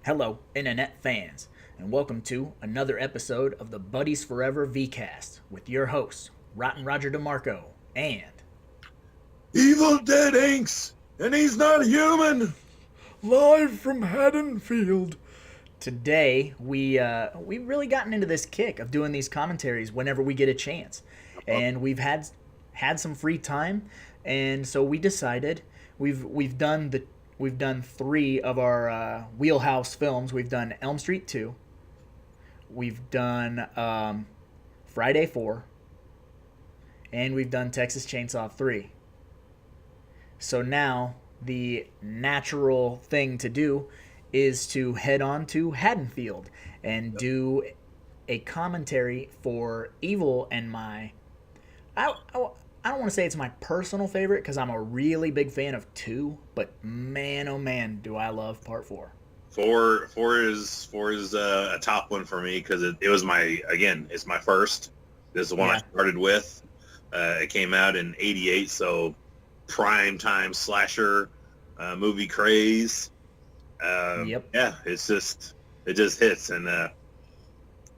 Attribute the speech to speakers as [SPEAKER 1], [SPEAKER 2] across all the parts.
[SPEAKER 1] Hello, Internet fans, and welcome to another episode of the Buddies Forever VCast with your hosts, Rotten Roger DeMarco and
[SPEAKER 2] Evil Dead Inks, and he's not human.
[SPEAKER 1] live from Haddonfield. Today, we've really gotten into this kick of doing these commentaries whenever we get a chance, and we've had some free time, and so we decided we've done three of our wheelhouse films. We've done Elm Street 2, we've done Friday 4, and we've done Texas Chainsaw 3. So now the natural thing to do is to head on to Haddonfield and do a commentary for Evil and my. I don't want to say it's my personal favorite because I'm a really big fan of 2, but man, oh man, do I love part 4.
[SPEAKER 2] Four is a top one for me because it was it's my first. This is the one I started with. It came out in '88, so prime time slasher movie craze.
[SPEAKER 1] Yep.
[SPEAKER 2] Yeah, it just hits, and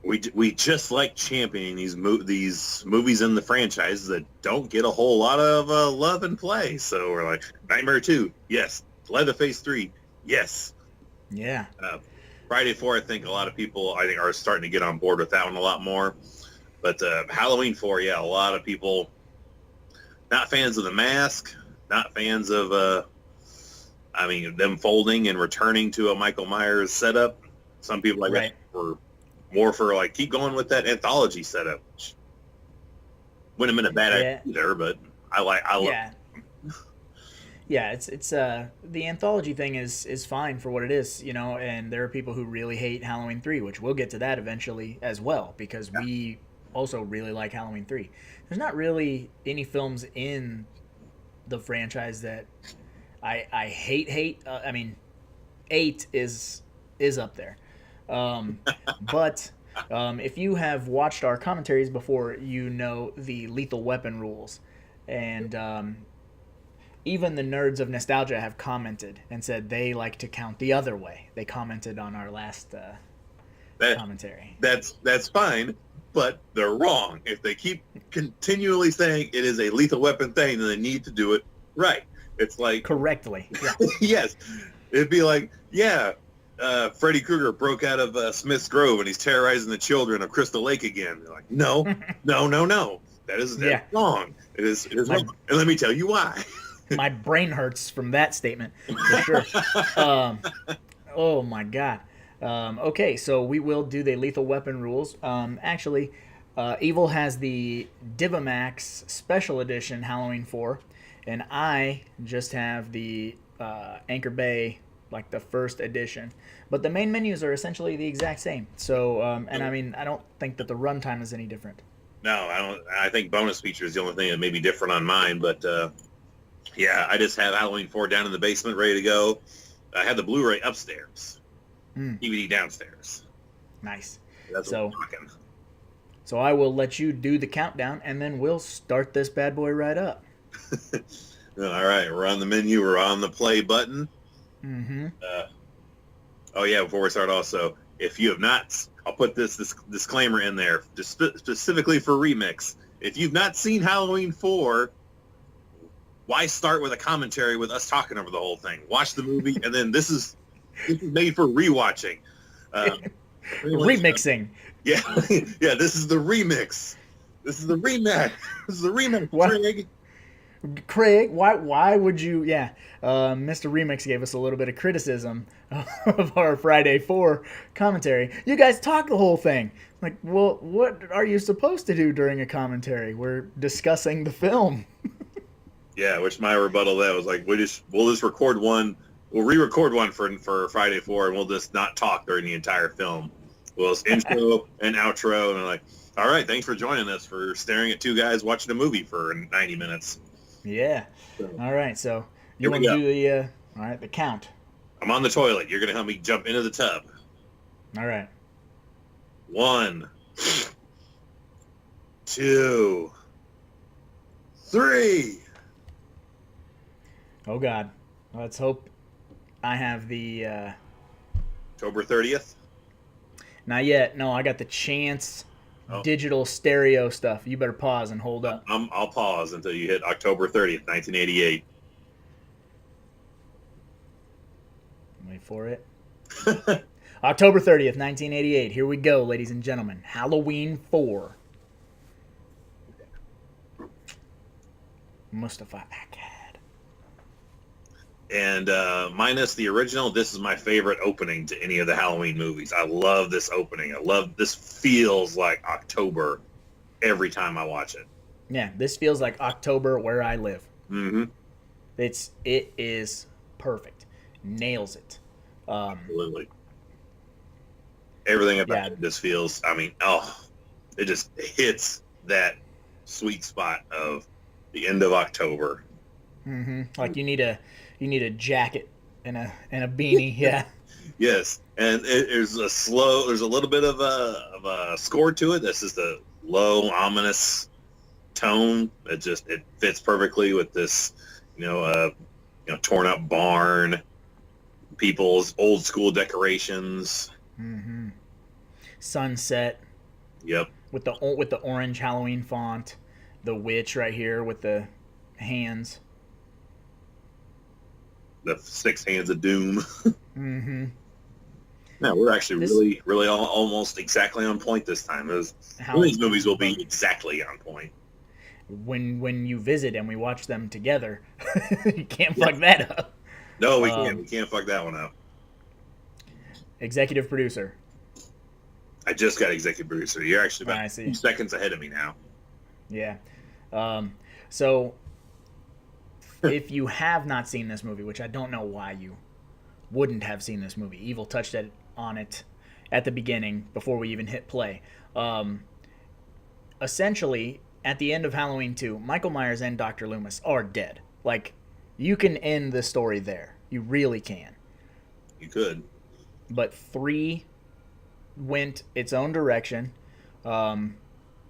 [SPEAKER 2] we just like championing these movies in the franchise that don't get a whole lot of love and play. So we're like Nightmare 2, yes. Leatherface 3, yes.
[SPEAKER 1] Yeah.
[SPEAKER 2] Friday 4, I think a lot of people are starting to get on board with that one a lot more. But Halloween 4, yeah, a lot of people not fans of the mask, not fans of them folding and returning to a Michael Myers setup. Some people
[SPEAKER 1] Right.
[SPEAKER 2] were more for like keep going with that anthology setup, which wouldn't have been a bad idea either, but I love
[SPEAKER 1] Yeah. Yeah, it's the anthology thing is fine for what it is, and there are people who really hate Halloween 3, which we'll get to that eventually as well because we also really like Halloween 3. There's not really any films in the franchise that I hate. I mean, 8 is up there. Um, but if you have watched our commentaries before, you know the Lethal Weapon rules, and even the nerds of nostalgia have commented and said they like to count the other way. They commented on our last
[SPEAKER 2] that.
[SPEAKER 1] commentary.
[SPEAKER 2] That's fine, but they're wrong. If they keep continually saying it is a lethal weapon thing, then they need to do it right. It's like
[SPEAKER 1] Correctly. Yeah.
[SPEAKER 2] yes, it'd be like Freddy Krueger broke out of Smith's Grove and he's terrorizing the children of Crystal Lake again. They're like, no, no, no, no. That's wrong. It is wrong. And let me tell you why.
[SPEAKER 1] My brain hurts from that statement, for sure. Oh my god. Okay, so we will do the Lethal Weapon rules. Actually, Evil has the Divamax Special Edition Halloween 4, and I just have the Anchor Bay, like the first edition. But the main menus are essentially the exact same. So, and I mean, I don't think that the runtime is any different.
[SPEAKER 2] No, I don't. I think bonus feature is the only thing that may be different on mine, but yeah, I just have Halloween 4 down in the basement ready to go. I have the Blu-ray upstairs, DVD downstairs.
[SPEAKER 1] Nice.
[SPEAKER 2] That's
[SPEAKER 1] So,
[SPEAKER 2] what I'm talking.
[SPEAKER 1] so I will let you do the countdown, and then we'll start this bad boy right up.
[SPEAKER 2] All right, we're on the menu. We're on the play button.
[SPEAKER 1] Mm-hmm.
[SPEAKER 2] Oh yeah, before we start, also, if you have not, I'll put this disclaimer in there, just specifically for Remix. If you've not seen Halloween 4, why start with a commentary with us talking over the whole thing? Watch the movie, and then this is made for rewatching.
[SPEAKER 1] Remixing.
[SPEAKER 2] Yeah, yeah. This is the remix. This is the remix. This is the remix.
[SPEAKER 1] What?
[SPEAKER 2] Craig.
[SPEAKER 1] Craig, why would you? Yeah, Mr. Remix gave us a little bit of criticism of our Friday 4 commentary. You guys talk the whole thing. Like, well, what are you supposed to do during a commentary? We're discussing the film.
[SPEAKER 2] Yeah, which my rebuttal to that was like, we'll just record one. We'll re-record one for Friday 4, and we'll just not talk during the entire film. Well, it's intro and outro, and I'm like, all right, thanks for joining us for staring at two guys watching a movie for 90 minutes.
[SPEAKER 1] Yeah.
[SPEAKER 2] So,
[SPEAKER 1] All right. So you
[SPEAKER 2] here we
[SPEAKER 1] want to
[SPEAKER 2] go.
[SPEAKER 1] do the all right, the count.
[SPEAKER 2] I'm on the toilet. You're gonna help me jump into the tub.
[SPEAKER 1] All right.
[SPEAKER 2] 1, 2, 3.
[SPEAKER 1] Oh God. Let's hope I have the
[SPEAKER 2] October 30th.
[SPEAKER 1] Not yet. No, I got the Chance
[SPEAKER 2] Oh,
[SPEAKER 1] digital stereo stuff. You better pause and hold up.
[SPEAKER 2] I'll pause until you hit October 30th, 1988.
[SPEAKER 1] Wait for it. October 30th, 1988. Here we go, ladies and gentlemen. Halloween 4. Mustafa Akkad.
[SPEAKER 2] And minus the original, this is my favorite opening to any of the Halloween movies. I love this opening. I love this. Feels like October every time I watch it.
[SPEAKER 1] Yeah, this feels like October where I live.
[SPEAKER 2] Mm-hmm.
[SPEAKER 1] It is perfect. Nails it.
[SPEAKER 2] Absolutely. Everything about this feels. I mean, it just hits that sweet spot of the end of October.
[SPEAKER 1] Mm-hmm. Like you need a jacket and a beanie. Yeah.
[SPEAKER 2] Yes, and there's a little bit of a score to it. This is the low, ominous tone. It fits perfectly with this, torn up barn, people's old school decorations.
[SPEAKER 1] Mm-hmm. Sunset.
[SPEAKER 2] Yep.
[SPEAKER 1] With the orange Halloween font, the witch right here with the hands.
[SPEAKER 2] The 6 hands of doom.
[SPEAKER 1] Mm-hmm.
[SPEAKER 2] No, we're actually really almost exactly on point this time. One of these movies will be exactly on point.
[SPEAKER 1] When you visit and we watch them together, you can't fuck that up.
[SPEAKER 2] No, we can't. We can't fuck that one up.
[SPEAKER 1] Executive producer.
[SPEAKER 2] I just got executive producer. You're actually about 2 seconds ahead of me now.
[SPEAKER 1] Yeah. So if you have not seen this movie, which I don't know why you wouldn't have seen this movie, Evil touched on it at the beginning before we even hit play. Essentially, at the end of Halloween 2, Michael Myers and Dr. Loomis are dead. Like, you can end the story there. You really can.
[SPEAKER 2] You could.
[SPEAKER 1] But 3 went its own direction.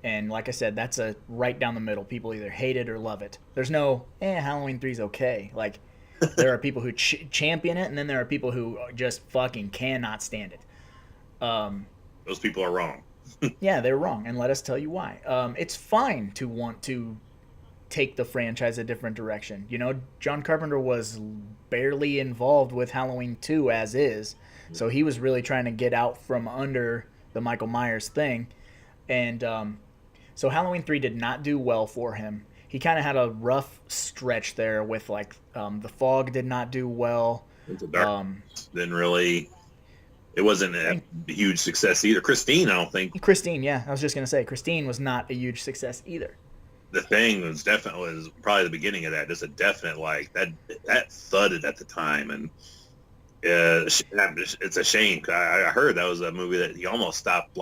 [SPEAKER 1] And like I said, that's a right down the middle. People either hate it or love it. There's no, Halloween 3's okay. Like, there are people who champion it, and then there are people who just fucking cannot stand it.
[SPEAKER 2] Those people are wrong.
[SPEAKER 1] Yeah, they're wrong, and let us tell you why. It's fine to want to take the franchise a different direction. John Carpenter was barely involved with Halloween 2 as is, so he was really trying to get out from under the Michael Myers thing. And so Halloween 3 did not do well for him. He kind of had a rough stretch there with, The Fog did not do well.
[SPEAKER 2] Didn't really... It wasn't a huge success either. Christine, I don't think.
[SPEAKER 1] Christine, yeah. I was just going to say, Christine was not a huge success either.
[SPEAKER 2] The Thing was probably the beginning of that. Just a definite, that thudded at the time. And it's a shame. I heard that was a movie that he almost stopped,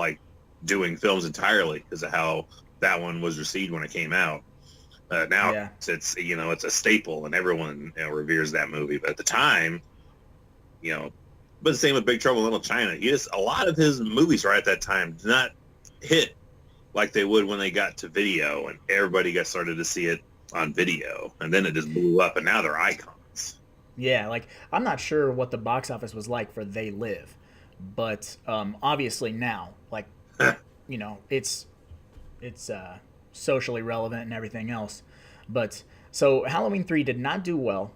[SPEAKER 2] doing films entirely because of how that one was received when it came out. Now it's a staple and everyone reveres that movie. But at the time, but the same with Big Trouble in Little China. A lot of his movies right at that time did not hit like they would when they got to video, and everybody started to see it on video, and then it just blew up, and now they're icons.
[SPEAKER 1] Yeah, I'm not sure what the box office was like for They Live, but obviously now, it's socially relevant and everything else. But so Halloween 3 did not do well.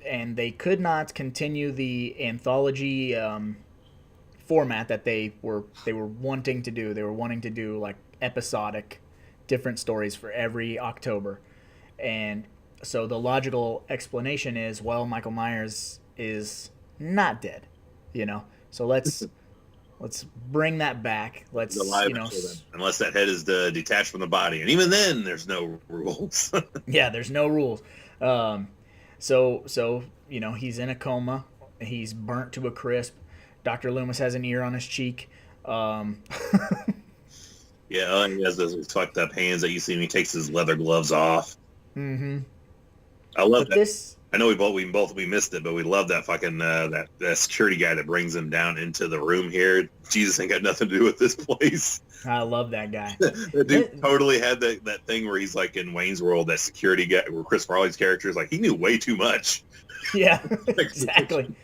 [SPEAKER 1] And they could not continue the anthology format that they were wanting to do. They were wanting to do episodic, different stories for every October, and so the logical explanation is, Michael Myers is not dead, So let's bring that back. Let's
[SPEAKER 2] unless that head is detached from the body, and even then, there's no rules.
[SPEAKER 1] Yeah, there's no rules. So he's in a coma. He's burnt to a crisp. Dr. Loomis has an ear on his cheek.
[SPEAKER 2] Yeah, he has those fucked up hands that you see when he takes his leather gloves off.
[SPEAKER 1] Mm-hmm.
[SPEAKER 2] I love that. I know we missed it, but we love that fucking that security guy that brings him down into the room here. Jesus ain't got nothing to do with this place.
[SPEAKER 1] I love that guy.
[SPEAKER 2] That dude totally had that thing where he's like in Wayne's World, that security guy where Chris Farley's character is like, he knew way too much.
[SPEAKER 1] Yeah, exactly.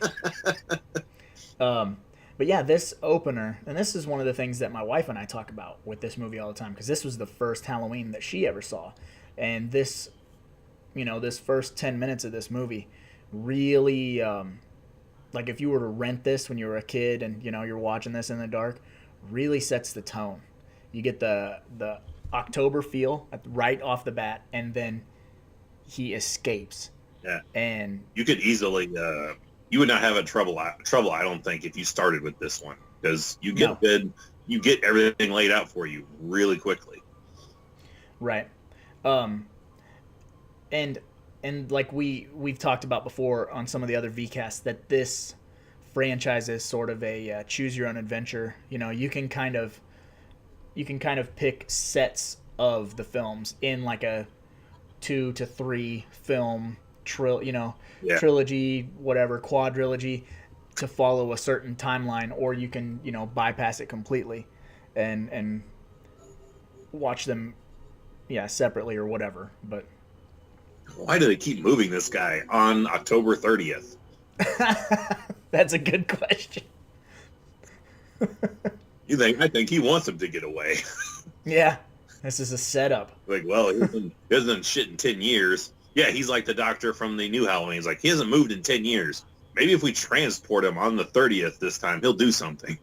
[SPEAKER 1] But yeah, this opener, and this is one of the things that my wife and I talk about with this movie all the time, because this was the first Halloween that she ever saw. And this, this first 10 minutes of this movie really, like if you were to rent this when you were a kid and, you're watching this in the dark, really sets the tone. You get the October feel right off the bat, and then he escapes.
[SPEAKER 2] Yeah.
[SPEAKER 1] And
[SPEAKER 2] you could easily, you would not have a trouble, I don't think, if you started with this one, because you get everything laid out for you really quickly.
[SPEAKER 1] Right. And like we've talked about before on some of the other VCasts, that this franchise is sort of a choose your own adventure. You can kind of pick sets of the films in like a 2 to 3 film trilogy, whatever, quadrilogy, to follow a certain timeline, or you can bypass it completely and watch them separately or whatever. But
[SPEAKER 2] why do they keep moving this guy on October 30th?
[SPEAKER 1] That's a good question.
[SPEAKER 2] I think he wants him to get away.
[SPEAKER 1] Yeah, this is a setup.
[SPEAKER 2] Like, well, he hasn't done shit in 10 years. Yeah, he's like the doctor from the new Halloween. He's like, he hasn't moved in 10 years. Maybe if we transport him on the 30th this time, he'll do something.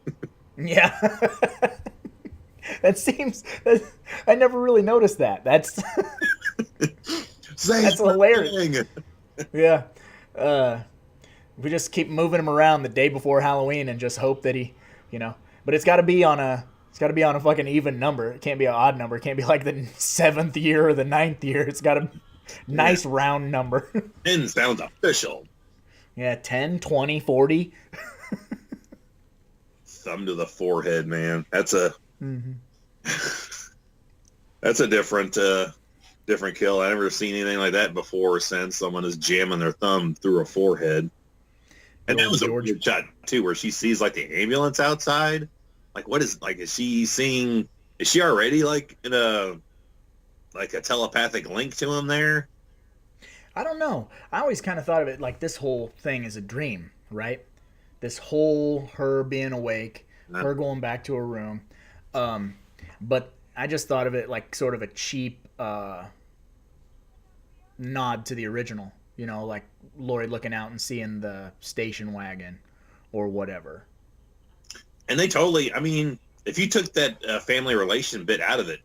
[SPEAKER 1] Yeah. I never really noticed that. That's hilarious. Yeah. We just keep moving him around the day before Halloween and just hope that he, but it's got to be on a fucking even number. It can't be an odd number. It can't be like the 7th year or the 9th year. It's got a nice round number.
[SPEAKER 2] 10 sounds official.
[SPEAKER 1] Yeah, 10, 20, 40.
[SPEAKER 2] Thumb to the forehead, man. That's a that's a different kill. I've never seen anything like that before or since. Someone is jamming their thumb through a forehead. And that was a weird shot too, where she sees like the ambulance outside. Like, what is she seeing? Is she already like in a telepathic link to him there?
[SPEAKER 1] I don't know. I always kind of thought of it like this whole thing is a dream, right? This whole her being awake, her going back to her room. But I just thought of it like sort of a cheap nod to the original. Like Laurie looking out and seeing the station wagon or whatever.
[SPEAKER 2] And they totally, if you took that family relation bit out of it,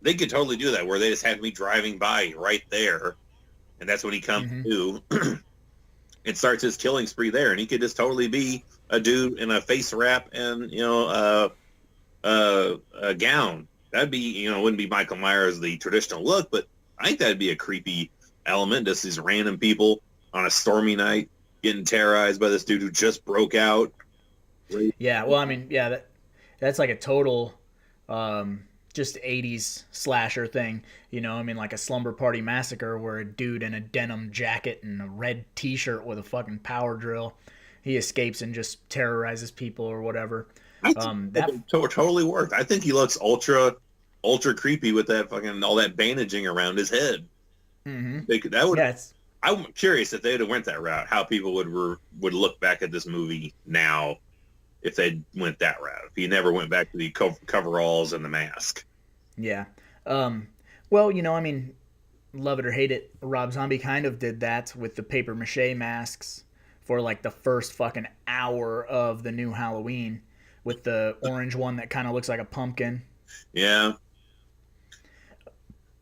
[SPEAKER 2] they could totally do that, where they just have me driving by right there, and that's when he comes to and starts his killing spree there, and he could just totally be a dude in a face wrap and a gown. That'd be, wouldn't be Michael Myers the traditional look, but I think that'd be a creepy element. Just these random people on a stormy night getting terrorized by this dude who just broke out.
[SPEAKER 1] Yeah, well, that's like a total just 80s slasher thing, like a Slumber Party Massacre, where a dude in a denim jacket and a red t-shirt with a fucking power drill, he escapes and just terrorizes people or whatever.
[SPEAKER 2] That totally worked. I think he looks ultra creepy with that fucking all that bandaging around his head. I'm curious if they'd have went that route, how people would look back at this movie now if they went that route. If he never went back to the coveralls and the mask.
[SPEAKER 1] Yeah. Well, love it or hate it, Rob Zombie kind of did that with the paper mache masks for like the first fucking hour of the new Halloween, with the orange one that kind of looks like a pumpkin.
[SPEAKER 2] Yeah.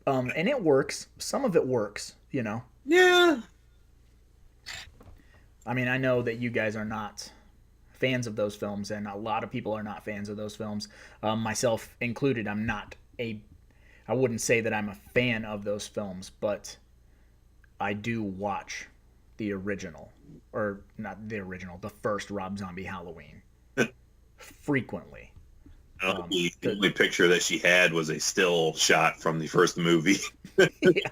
[SPEAKER 1] And it works. Some of it works,
[SPEAKER 2] Yeah.
[SPEAKER 1] I know that you guys are not fans of those films, and a lot of people are not fans of those films, myself included. I wouldn't say that I'm a fan of those films, but I do watch the original, or not the original, the first Rob Zombie Halloween frequently.
[SPEAKER 2] The only picture that she had was a still shot from the first movie.
[SPEAKER 1] Yeah.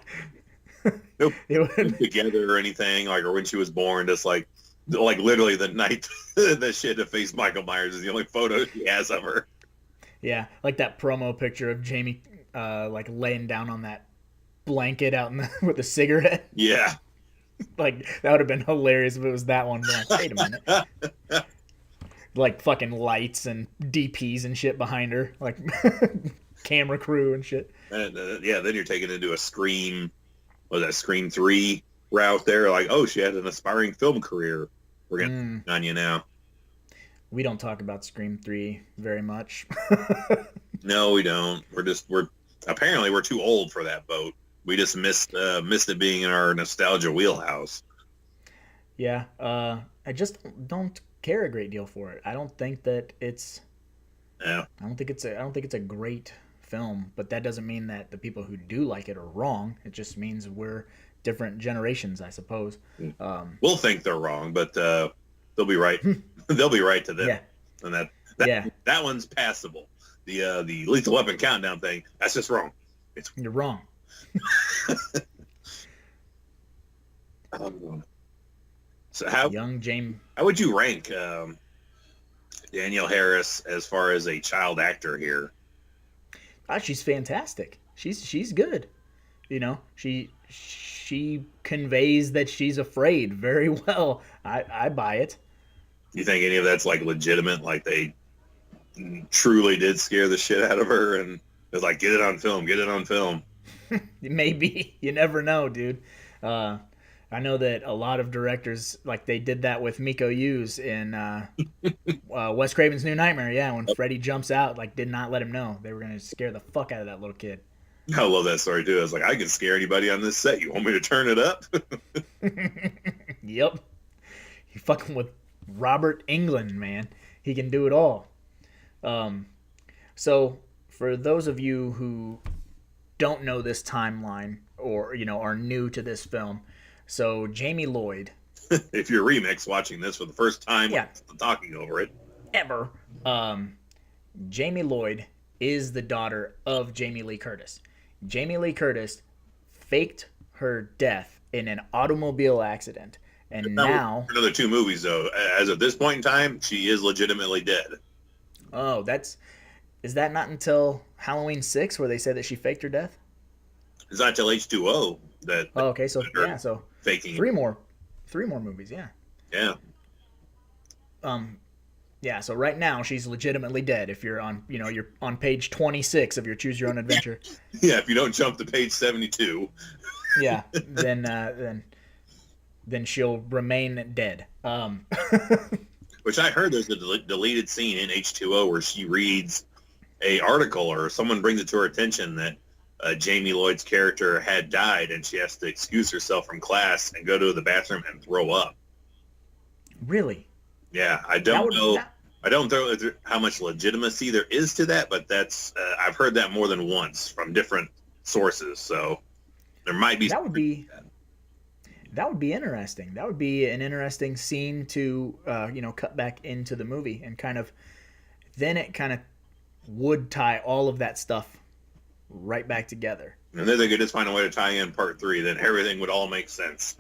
[SPEAKER 2] no
[SPEAKER 1] It would,
[SPEAKER 2] together or anything, like, or when she was born, just like literally the night that she had to face Michael Myers is the only photo she has of her.
[SPEAKER 1] yeah, like that promo picture of Jamie, like laying down on that blanket out in the, with a cigarette.
[SPEAKER 2] Yeah.
[SPEAKER 1] Like that would have been hilarious if it was that one. But like, wait a minute, like fucking lights and DPs and shit behind her, like camera crew and shit.
[SPEAKER 2] And, yeah, then you're taken into a Scream, was that Scream 3 route there? Like, oh, she had an aspiring film career. We're getting on you now.
[SPEAKER 1] We don't talk about Scream 3 very much.
[SPEAKER 2] No, we don't. We're apparently we're too old for that boat. We just missed it being in our nostalgia wheelhouse.
[SPEAKER 1] Yeah, I just don't care a great deal for it. I don't think that it's.
[SPEAKER 2] Yeah.
[SPEAKER 1] I don't think it's a. I don't think it's a great film. But that doesn't mean that the people who do like it are wrong. It just means we're different generations, I suppose.
[SPEAKER 2] We'll think they're wrong, but they'll be right. They'll be right to them.
[SPEAKER 1] Yeah.
[SPEAKER 2] And
[SPEAKER 1] Yeah.
[SPEAKER 2] that one's passable. The Lethal Weapon countdown thing, that's just wrong.
[SPEAKER 1] You're wrong.
[SPEAKER 2] So how
[SPEAKER 1] Young James.
[SPEAKER 2] would you rank Danielle Harris as far as a child actor here?
[SPEAKER 1] She's fantastic. She's good. You know, she conveys that she's afraid very well. I buy it.
[SPEAKER 2] You think any of that's like legitimate? Like they truly did scare the shit out of her, and it's like, get it on film, get it on film.
[SPEAKER 1] Maybe. You never know, dude. I know that a lot of directors, like they did that with Miko Hughes in Wes Craven's New Nightmare. Yeah, when Freddy jumps out, like did not let him know they were gonna scare the fuck out of that little kid.
[SPEAKER 2] I love that story too. I was like, I can scare anybody on this set. You want me to turn it up?
[SPEAKER 1] Yep. You fucking with Robert Englund, man. He can do it all. So for those of you who don't know this timeline or are new to this film, so Jamie Lloyd,
[SPEAKER 2] If you're remix watching this for the first time,
[SPEAKER 1] Yeah.
[SPEAKER 2] talking over it.
[SPEAKER 1] ever, Jamie Lloyd is the daughter of Jamie Lee Curtis. Jamie Lee Curtis faked her death in an automobile accident, and now
[SPEAKER 2] Another 2 movies though. As of this point in time, she is legitimately dead.
[SPEAKER 1] oh, is that not until Halloween 6 where they said that she faked her death?
[SPEAKER 2] It's not till H2O that
[SPEAKER 1] Oh, okay, so
[SPEAKER 2] her
[SPEAKER 1] yeah, so
[SPEAKER 2] faking.
[SPEAKER 1] three more movies, yeah.
[SPEAKER 2] Yeah.
[SPEAKER 1] Yeah, so right now she's legitimately dead. If you're on, you're on page 26 of your Choose Your Own Adventure.
[SPEAKER 2] Yeah, if you don't jump to page 72.
[SPEAKER 1] Yeah, then she'll remain dead.
[SPEAKER 2] Which I heard there's a deleted scene in H2O where she reads a article or someone brings it to her attention that Jamie Lloyd's character had died and she has to excuse herself from class and go to the bathroom and throw up.
[SPEAKER 1] Really?
[SPEAKER 2] Yeah, I don't know. I don't know how much legitimacy there is to that, but that's I've heard that more than once from different sources. So there might be
[SPEAKER 1] That would be interesting. That would be an interesting scene to cut back into the movie and kind of would tie all of that stuff right back together.
[SPEAKER 2] And then they could just find a way to tie in part 3. Then everything would all make sense.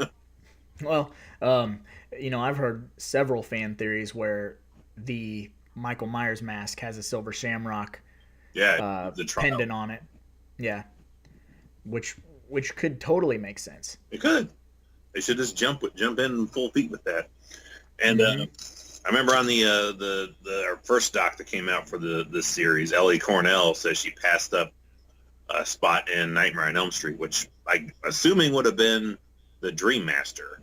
[SPEAKER 1] Well, I've heard several fan theories where the Michael Myers mask has a silver shamrock
[SPEAKER 2] the
[SPEAKER 1] pendant on it. Yeah, which could totally make sense.
[SPEAKER 2] It could. They should just jump in full feet with that. And I remember on the our first doc that came out for this series, Ellie Cornell says she passed up a spot in Nightmare on Elm Street, which I assuming would have been the Dream Master,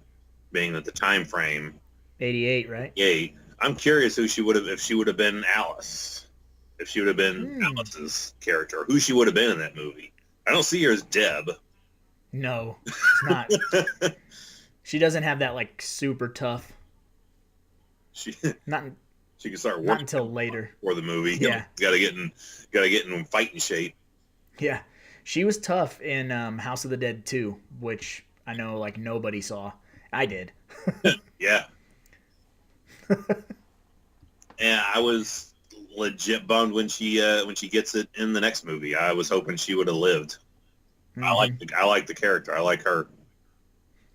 [SPEAKER 2] being that the time frame
[SPEAKER 1] 88, right?
[SPEAKER 2] Yeah, I'm curious who she would have if she would have been Alice, if she would have been Alice's character, who she would have been in that movie. I don't see her as Deb.
[SPEAKER 1] No, it's not. She doesn't have that like super tough.
[SPEAKER 2] She
[SPEAKER 1] Not
[SPEAKER 2] can start
[SPEAKER 1] not
[SPEAKER 2] working
[SPEAKER 1] until later.
[SPEAKER 2] for the movie.
[SPEAKER 1] Yeah.
[SPEAKER 2] Got to get in fighting shape.
[SPEAKER 1] Yeah, she was tough in House of the Dead 2, which I know like nobody saw. I did.
[SPEAKER 2] Yeah. Yeah, I was legit bummed when she gets it in the next movie. I was hoping she would have lived.
[SPEAKER 1] Mhm.
[SPEAKER 2] I like the character. I like her.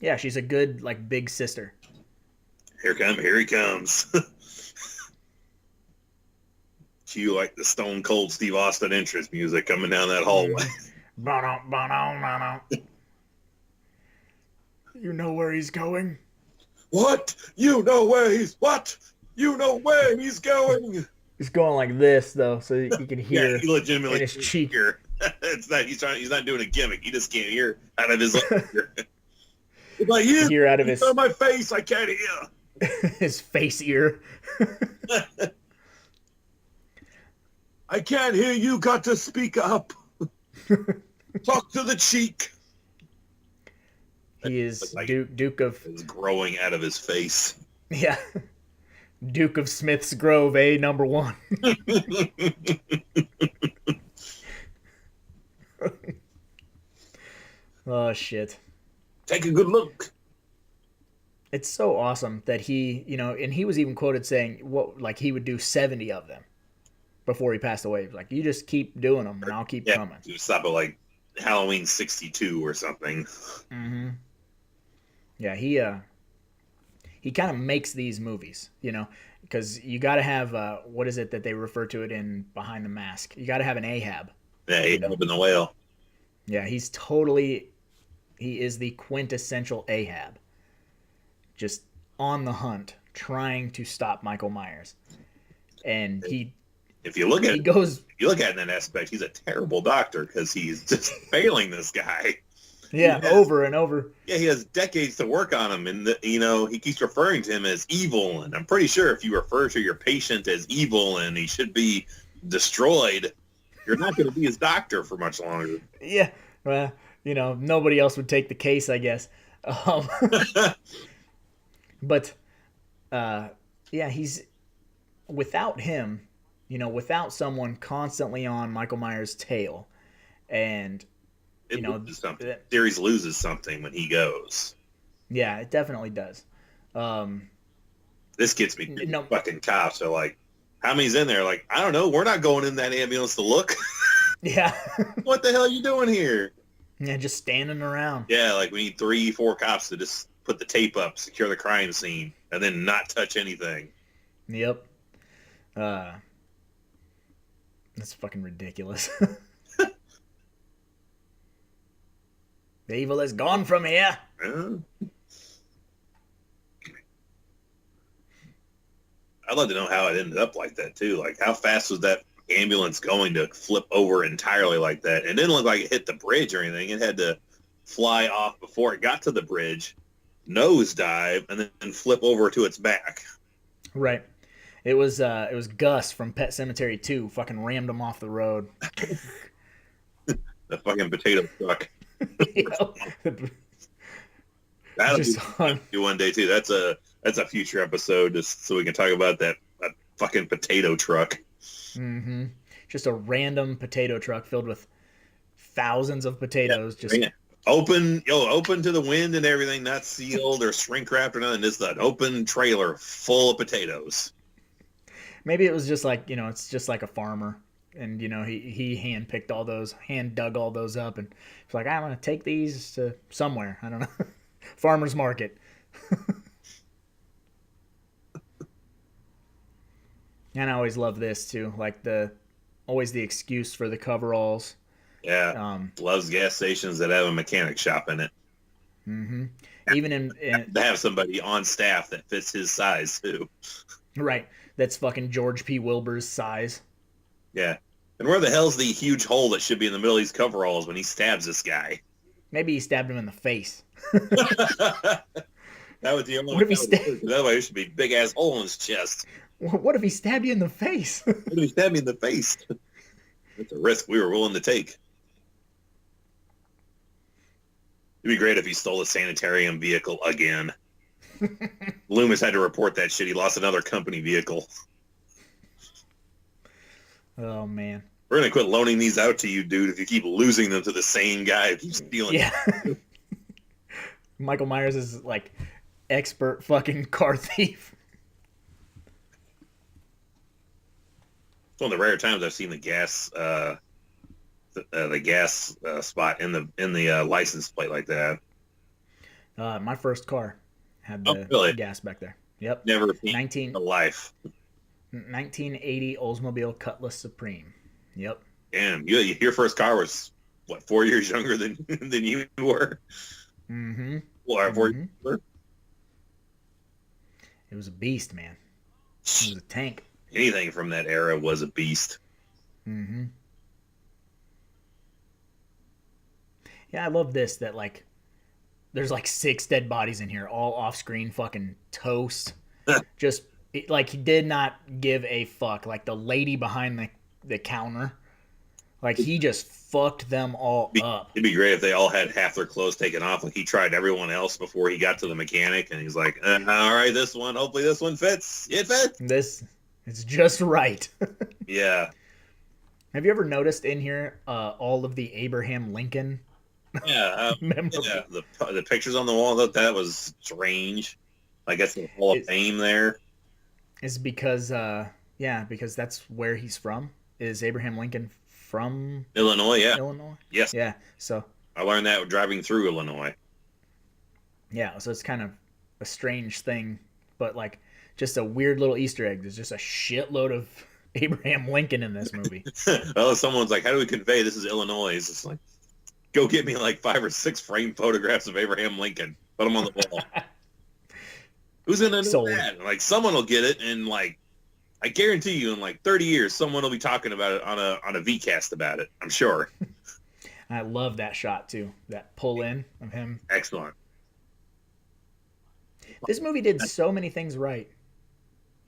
[SPEAKER 1] Yeah, she's a good like big sister.
[SPEAKER 2] Here he comes. Cue like the Stone Cold Steve Austin entrance music coming down that hallway.
[SPEAKER 1] You know where he's going?
[SPEAKER 2] What? You know where he's what? You know where he's going?
[SPEAKER 1] He's going like this though, so you can
[SPEAKER 2] Yeah,
[SPEAKER 1] hear
[SPEAKER 2] he legitimately
[SPEAKER 1] in his
[SPEAKER 2] can't
[SPEAKER 1] cheek.
[SPEAKER 2] hear. He's not doing a gimmick. He just can't hear out of his ear. It's like
[SPEAKER 1] hear out of
[SPEAKER 2] it's
[SPEAKER 1] his
[SPEAKER 2] on my face. I can't hear.
[SPEAKER 1] his face ear.
[SPEAKER 2] I can't hear you. Got to speak up. Talk to the cheek.
[SPEAKER 1] He is
[SPEAKER 2] Like,
[SPEAKER 1] Duke of
[SPEAKER 2] it's growing out of his face.
[SPEAKER 1] yeah. Duke of Smith's Grove, number 1. Oh shit.
[SPEAKER 2] Take a good look.
[SPEAKER 1] It's so awesome that he, and he was even quoted saying what like he would do 70 of them before he passed away. Like, you just keep doing them and I'll keep coming.
[SPEAKER 2] You stop at like Halloween 62 or something.
[SPEAKER 1] Mm-hmm. Yeah, he kind of makes these movies, because you got to have what is it that they refer to it in Behind the Mask? You got to have an Ahab.
[SPEAKER 2] Yeah, he opened the whale.
[SPEAKER 1] Yeah, he is the quintessential Ahab. Just on the hunt, trying to stop Michael Myers. And
[SPEAKER 2] if you look at
[SPEAKER 1] it
[SPEAKER 2] in that aspect, he's a terrible doctor because he's just failing this guy.
[SPEAKER 1] Yeah, over and over.
[SPEAKER 2] Yeah, he has decades to work on him, and he keeps referring to him as evil. And I'm pretty sure if you refer to your patient as evil and he should be destroyed, you're not going to be his doctor for much longer.
[SPEAKER 1] Yeah, well, nobody else would take the case, I guess. But, yeah, he's without him, without someone constantly on Michael Myers' tail, and
[SPEAKER 2] loses something. Series loses something when he goes.
[SPEAKER 1] Yeah, it definitely does.
[SPEAKER 2] This gets me. Fucking cops are like, how many's in there? Like, I don't know. We're not going in that ambulance to look.
[SPEAKER 1] Yeah.
[SPEAKER 2] What the hell are you doing here?
[SPEAKER 1] Yeah, just standing around.
[SPEAKER 2] Yeah, like we need 3-4 cops to just put the tape up, secure the crime scene, and then not touch anything.
[SPEAKER 1] Yep. That's fucking ridiculous. The evil is gone from here.
[SPEAKER 2] I'd love to know how it ended up like that too. Like, how fast was that ambulance going to flip over entirely like that? It didn't look like it hit the bridge or anything. It had to fly off before it got to the bridge, nosedive, and then flip over to its back.
[SPEAKER 1] Right. It was Gus from Pet Sematary 2 fucking rammed him off the road.
[SPEAKER 2] The fucking potato truck. That'll be one day too. That's a future episode, just so we can talk about that fucking potato truck.
[SPEAKER 1] Mm-hmm. Just a random potato truck filled with thousands of potatoes.
[SPEAKER 2] Yeah, just open to the wind and everything, not sealed or shrink wrapped or nothing. Just an open trailer full of potatoes.
[SPEAKER 1] Maybe it was just like, it's just like a farmer. And, he hand dug all those up. And it's like, I'm going to take these to somewhere. I don't know. Farmer's market. And I always love this, too. Like, always the excuse for the coveralls.
[SPEAKER 2] Yeah. Loves gas stations that have a mechanic shop in it.
[SPEAKER 1] Mm-hmm. Even
[SPEAKER 2] to have somebody on staff that fits his size, too.
[SPEAKER 1] Right. That's fucking George P. Wilbur's size.
[SPEAKER 2] Yeah. And where the hell's the huge hole that should be in the middle of these coveralls when he stabs this guy?
[SPEAKER 1] Maybe he stabbed him in the face.
[SPEAKER 2] That was the only one. Otherwise, there should be a big-ass hole in his chest.
[SPEAKER 1] What if he stabbed you in the face?
[SPEAKER 2] What if he stabbed me in the face? That's a risk we were willing to take. It'd be great if he stole a sanitarium vehicle again. Loomis had to report that shit. He lost another company vehicle.
[SPEAKER 1] Oh, man.
[SPEAKER 2] We're going to quit loaning these out to you, dude, if you keep losing them to the same guy who keeps stealing them.
[SPEAKER 1] Michael Myers is, like, expert fucking car thief.
[SPEAKER 2] It's one of the rare times I've seen the gas spot in the license plate like that.
[SPEAKER 1] My first car had
[SPEAKER 2] Oh,
[SPEAKER 1] the
[SPEAKER 2] really?
[SPEAKER 1] gas back there. Yep.
[SPEAKER 2] Never seen
[SPEAKER 1] 19,
[SPEAKER 2] in life.
[SPEAKER 1] 1980 Oldsmobile Cutlass Supreme. Yep.
[SPEAKER 2] Damn, your first car was what, 4 years younger than than you were?
[SPEAKER 1] Mm-hmm.
[SPEAKER 2] Or 4 years
[SPEAKER 1] Mm-hmm.
[SPEAKER 2] older?
[SPEAKER 1] It was a beast, man. It was a tank.
[SPEAKER 2] Anything from that era was a beast.
[SPEAKER 1] Mm-hmm. Yeah, I love this that like there's like 6 dead bodies in here, all off screen fucking toast. Just like he did not give a fuck. Like the lady behind the counter, like he just fucked them all up.
[SPEAKER 2] It'd be great if they all had half their clothes taken off. Like he tried everyone else before he got to the mechanic, and he's like, "All right, this one. Hopefully, this one fits. It fits."
[SPEAKER 1] This it's just right.
[SPEAKER 2] Yeah,
[SPEAKER 1] Have you ever noticed in here all of the Abraham Lincoln
[SPEAKER 2] yeah,
[SPEAKER 1] memorabilia?
[SPEAKER 2] yeah. The pictures on the wall, that was strange. I guess the Hall of
[SPEAKER 1] It
[SPEAKER 2] Fame there.
[SPEAKER 1] is because yeah, because that's where he's from. Is Abraham Lincoln from
[SPEAKER 2] Illinois, yeah.
[SPEAKER 1] Illinois?
[SPEAKER 2] Yes,
[SPEAKER 1] Yeah. So
[SPEAKER 2] I learned that driving through Illinois.
[SPEAKER 1] yeah, so it's kind of a strange thing, but like just a weird little Easter egg. There's just a shitload of Abraham Lincoln in this movie.
[SPEAKER 2] Well, if someone's like, "How do we convey this is Illinois?" It's just like, go get me like 5 or 6 framed photographs of Abraham Lincoln. Put them on the wall. Who's gonna know
[SPEAKER 1] Sold.
[SPEAKER 2] that? Like someone will get it, and like I guarantee you, in like 30 years, someone will be talking about it on a VCast about it. I'm sure.
[SPEAKER 1] I love that shot too. That pull in of him.
[SPEAKER 2] Excellent.
[SPEAKER 1] This movie did so many things right.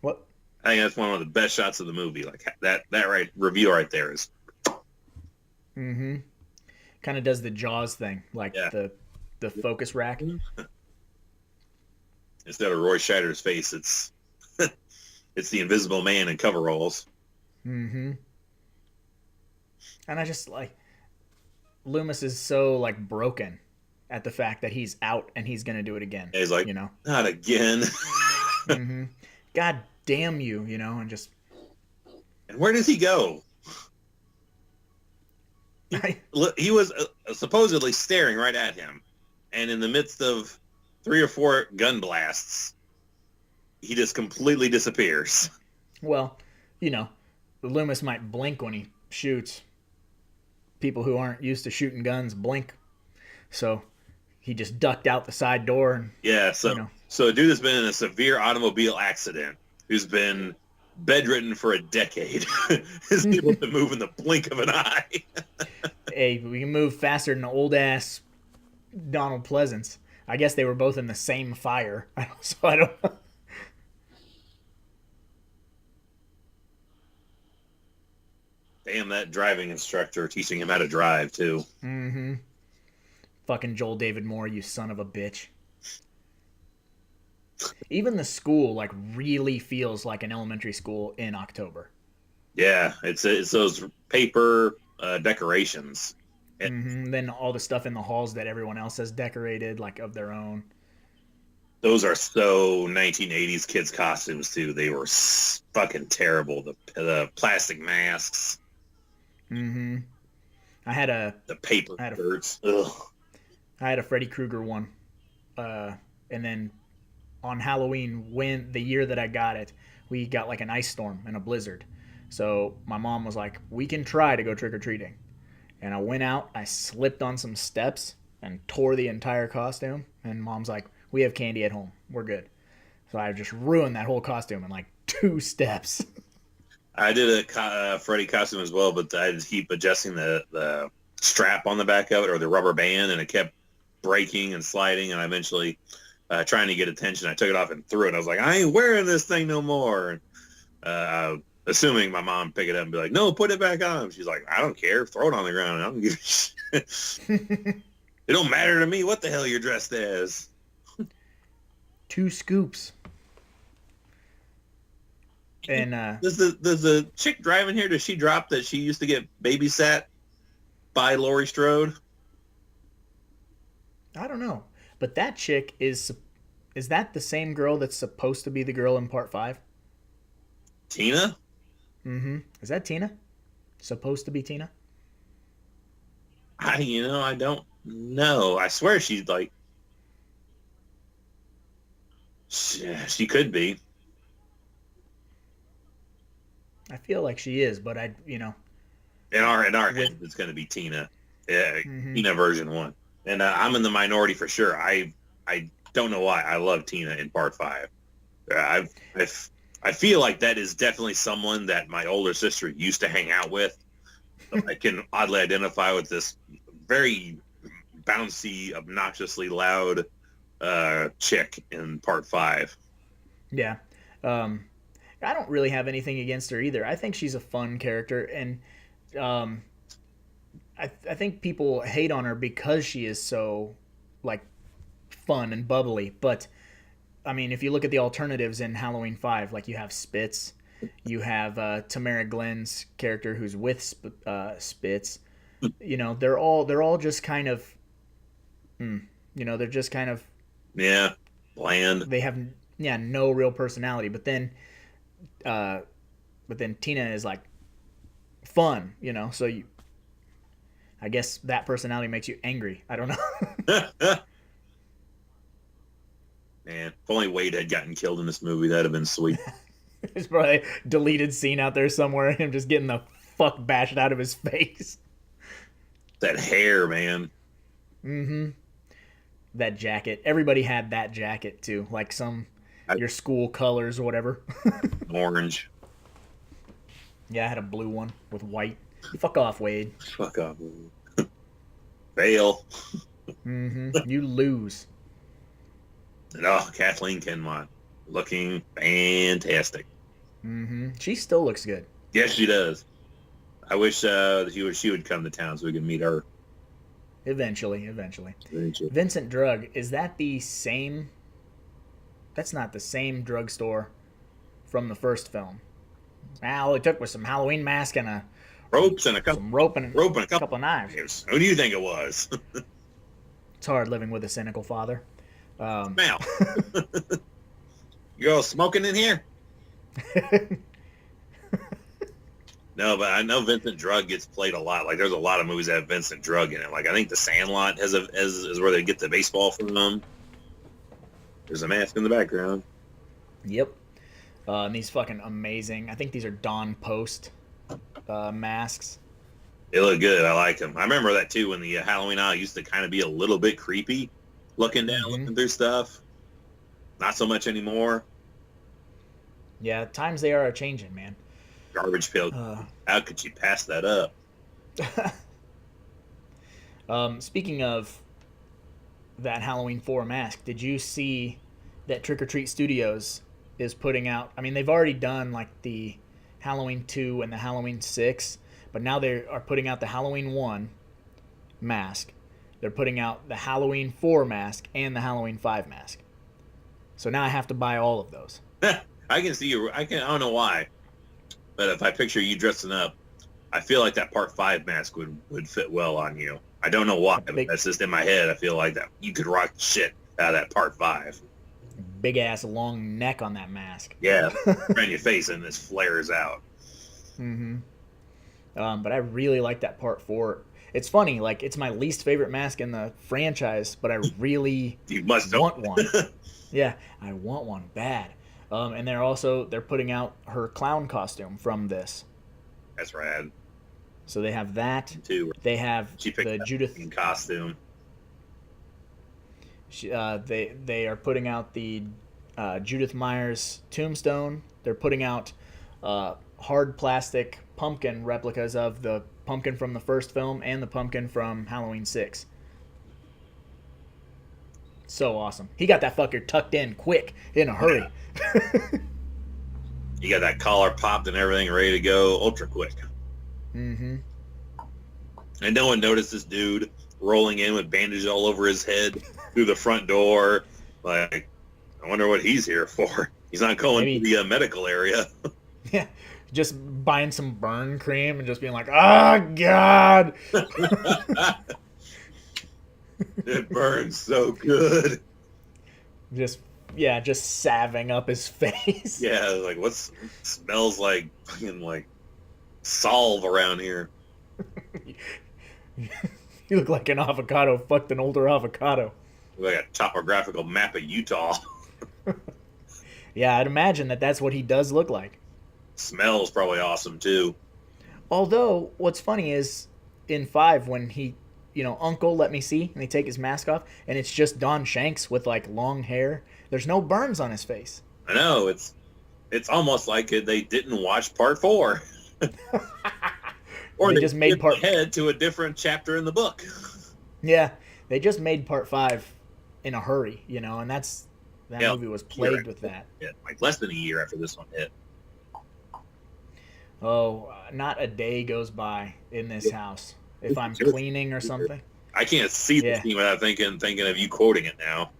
[SPEAKER 1] What?
[SPEAKER 2] I think that's one of the best shots of the movie. Like that right review right there is.
[SPEAKER 1] Mm-hmm. Kind of does the Jaws thing, like
[SPEAKER 2] Yeah.
[SPEAKER 1] the focus rack.
[SPEAKER 2] Instead of Roy Scheider's face, it's it's the Invisible Man in coveralls.
[SPEAKER 1] Mm-hmm. And I just like Loomis is so like broken at the fact that he's out and he's gonna do it again.
[SPEAKER 2] And he's like,
[SPEAKER 1] You know.
[SPEAKER 2] not again.
[SPEAKER 1] Mm-hmm. God damn you, you know, and just
[SPEAKER 2] And where does he go?
[SPEAKER 1] I,
[SPEAKER 2] He was supposedly staring right at him, and in the midst of 3 or 4 gun blasts, he just completely disappears.
[SPEAKER 1] well, you know, Loomis might blink when he shoots. People who aren't used to shooting guns blink, so he just ducked out the side door and
[SPEAKER 2] Yeah,
[SPEAKER 1] you know.
[SPEAKER 2] so a dude has been in a severe automobile accident, who's been bedridden for a decade, is able to move in the blink of an eye.
[SPEAKER 1] Hey, we can move faster than old ass Donald Pleasance. I guess they were both in the same fire, so I don't.
[SPEAKER 2] Damn, that driving instructor teaching him how to drive too.
[SPEAKER 1] Mm-hmm. Fucking Joel David Moore, you son of a bitch. Even the school like really feels like an elementary school in October.
[SPEAKER 2] Yeah, it's those paper decorations.
[SPEAKER 1] Mm-hmm. Then all the stuff in the halls that everyone else has decorated, like of their own.
[SPEAKER 2] Those are so 1980s kids costumes too. They were fucking terrible. The plastic masks,
[SPEAKER 1] Mm-hmm. I had a
[SPEAKER 2] the paper
[SPEAKER 1] I had a
[SPEAKER 2] shirts. Ugh.
[SPEAKER 1] I had a Freddy Krueger one, and then on Halloween, when the year that I got it, we got like an ice storm and a blizzard. So my mom was like, "We can try to go trick or treating," and I went out. I slipped on some steps and tore the entire costume. And mom's like, "We have candy at home. We're good." So I just ruined that whole costume in like 2 steps.
[SPEAKER 2] I did a Freddy costume as well, but I had to keep adjusting the strap on the back of it or the rubber band, and it kept breaking and sliding. And I eventually, trying to get attention, I took it off and threw it. I was like, I ain't wearing this thing no more. Assuming my mom pick it up and be like, no, put it back on. She's like, I don't care. Throw it on the ground. I don't give a shit. It don't matter to me what the hell you're dressed as.
[SPEAKER 1] 2 scoops. And
[SPEAKER 2] Does the chick driving here, does she drop that she used to get babysat by Laurie Strode?
[SPEAKER 1] I don't know, but that chick is that the same girl that's supposed to be the girl in part 5?
[SPEAKER 2] Tina?
[SPEAKER 1] Mm-hmm. Is that Tina? Supposed to be Tina?
[SPEAKER 2] I don't know. I swear she's like, She could be.
[SPEAKER 1] I feel like she is, but
[SPEAKER 2] In our
[SPEAKER 1] with
[SPEAKER 2] head, it's going to be Tina. Yeah,
[SPEAKER 1] hmm
[SPEAKER 2] Tina version 1. And I'm in the minority for sure. I don't know why. I love Tina in part 5. I feel like that is definitely someone that my older sister used to hang out with. So I can oddly identify with this very bouncy, obnoxiously loud chick in part 5.
[SPEAKER 1] yeah. Um, I don't really have anything against her either. I think she's a fun character, and um, I think people hate on her because she is so like fun and bubbly. But I mean, if you look at the alternatives in Halloween 5, like you have Spitz, you have Tamara Glenn's character who's with Spitz. They're all just kind of, they're just kind of
[SPEAKER 2] Yeah, bland.
[SPEAKER 1] they have no real personality. Uh, but then Tina is like fun, So I guess that personality makes you angry. I don't know.
[SPEAKER 2] Man, if only Wade had gotten killed in this movie, that'd have been sweet.
[SPEAKER 1] There's probably a deleted scene out there somewhere, him just getting the fuck bashed out of his face.
[SPEAKER 2] That hair, man.
[SPEAKER 1] Mm-hmm. That jacket. Everybody had that jacket too, like your school colors or whatever.
[SPEAKER 2] Orange.
[SPEAKER 1] Yeah, I had a blue one with white. Fuck off, Wade.
[SPEAKER 2] Fuck off. Fail.
[SPEAKER 1] Mm-hmm. You lose.
[SPEAKER 2] And Kathleen Kinmont. Looking fantastic.
[SPEAKER 1] Mm-hmm. She still looks good.
[SPEAKER 2] Yes, she does. I wish she would come to town so we could meet her.
[SPEAKER 1] Eventually. Vincent Drug, is that the same? That's not the same drugstore from the first film. All it took was some Halloween mask and
[SPEAKER 2] Ropes and a couple
[SPEAKER 1] some rope and
[SPEAKER 2] a
[SPEAKER 1] a couple knives.
[SPEAKER 2] Who do you think it was?
[SPEAKER 1] It's hard living with a cynical father.
[SPEAKER 2] Smell. You all smoking in here? No, but I know Vincent Drug gets played a lot. Like, there's a lot of movies that have Vincent Drug in it. Like, I think The Sandlot is where they get the baseball from. There's a mask in the background.
[SPEAKER 1] Yep. And these fucking amazing. I think these are Dawn Post masks.
[SPEAKER 2] They look good. I like them. I remember that too when the Halloween aisle used to kind of be a little bit creepy, looking looking through stuff. Not so much anymore.
[SPEAKER 1] Yeah, times they are changing, man.
[SPEAKER 2] Garbage pail. How could you pass that up?
[SPEAKER 1] Speaking of that Halloween 4 mask, did you see that Trick or Treat Studios is putting out? I mean, they've already done like the Halloween 2 and the Halloween 6, but now they are putting out the Halloween 1 mask. They're putting out the Halloween 4 mask and the Halloween 5 mask. So now I have to buy all of those.
[SPEAKER 2] I can see you. I don't know why, but if I picture you dressing up, I feel like that part 5 mask would fit well on you. I don't know why, but that's just in my head. I feel like that you could rock the shit out of that part 5.
[SPEAKER 1] Big ass long neck on that mask.
[SPEAKER 2] Yeah, around your face and this flares out.
[SPEAKER 1] Mm-hmm. But I really like that part 4. It's funny, like it's my least favorite mask in the franchise, but I really want one. Yeah, I want one bad. And they're putting out her clown costume from this.
[SPEAKER 2] That's rad.
[SPEAKER 1] So they have that.
[SPEAKER 2] Too.
[SPEAKER 1] They have
[SPEAKER 2] she picked
[SPEAKER 1] the Judith
[SPEAKER 2] costume.
[SPEAKER 1] They are putting out the Judith Myers tombstone. They're putting out hard plastic pumpkin replicas of the pumpkin from the first film and the pumpkin from Halloween 6. So awesome. He got that fucker tucked in quick, in a hurry.
[SPEAKER 2] You got that collar popped and everything ready to go ultra quick.
[SPEAKER 1] Mm-hmm.
[SPEAKER 2] And no one noticed this dude rolling in with bandages all over his head through the front door. Like, I wonder what he's here for. He's not going to the medical area.
[SPEAKER 1] Yeah, just buying some burn cream and just being like, oh, God.
[SPEAKER 2] It burns so good.
[SPEAKER 1] Just salving up his face.
[SPEAKER 2] Yeah, like smells like fucking like Solve around here.
[SPEAKER 1] You look like an avocado fucked an older avocado.
[SPEAKER 2] Like a topographical map of Utah.
[SPEAKER 1] Yeah, I'd imagine that that's what he does look like.
[SPEAKER 2] Smells probably awesome too.
[SPEAKER 1] Although, what's funny is in 5, when he, Uncle, let me see, and they take his mask off, and it's just Don Shanks with like long hair. There's no burns on his face.
[SPEAKER 2] I know it's almost like they didn't watch part 4, or
[SPEAKER 1] They just made part.
[SPEAKER 2] ahead to a different chapter in the book.
[SPEAKER 1] Yeah, they just made part 5 in a hurry, and that movie was plagued with that.
[SPEAKER 2] Yeah, like less than a year after this one hit.
[SPEAKER 1] Oh, not a day goes by in this house if I'm cleaning or something.
[SPEAKER 2] I can't see the scene without thinking of you quoting it now.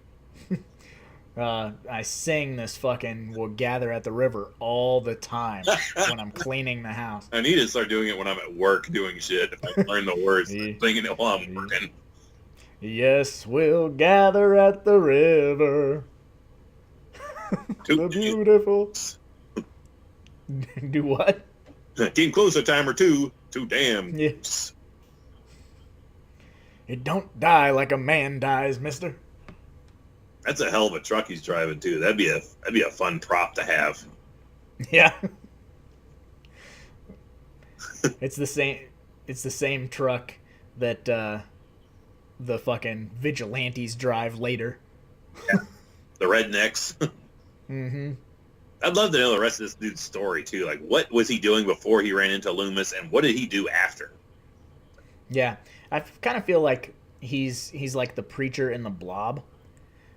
[SPEAKER 1] I sing this fucking "We'll gather at the river" all the time when I'm cleaning the house.
[SPEAKER 2] I need to start doing it when I'm at work doing shit. If I learn the words, singing it while I'm working.
[SPEAKER 1] Yes, we'll gather at the river. The beautiful. Do what?
[SPEAKER 2] Came close a time or two. Too damn.
[SPEAKER 1] Yes. It don't die like a man dies, mister.
[SPEAKER 2] That's a hell of a truck he's driving too. That'd be a fun prop to have.
[SPEAKER 1] Yeah. It's the same truck that the fucking vigilantes drive later.
[SPEAKER 2] Yeah. The rednecks.
[SPEAKER 1] Mm-hmm.
[SPEAKER 2] I'd love to know the rest of this dude's story too. Like, what was he doing before he ran into Loomis, and what did he do after?
[SPEAKER 1] Yeah, I kind of feel like he's like the preacher in the Blob,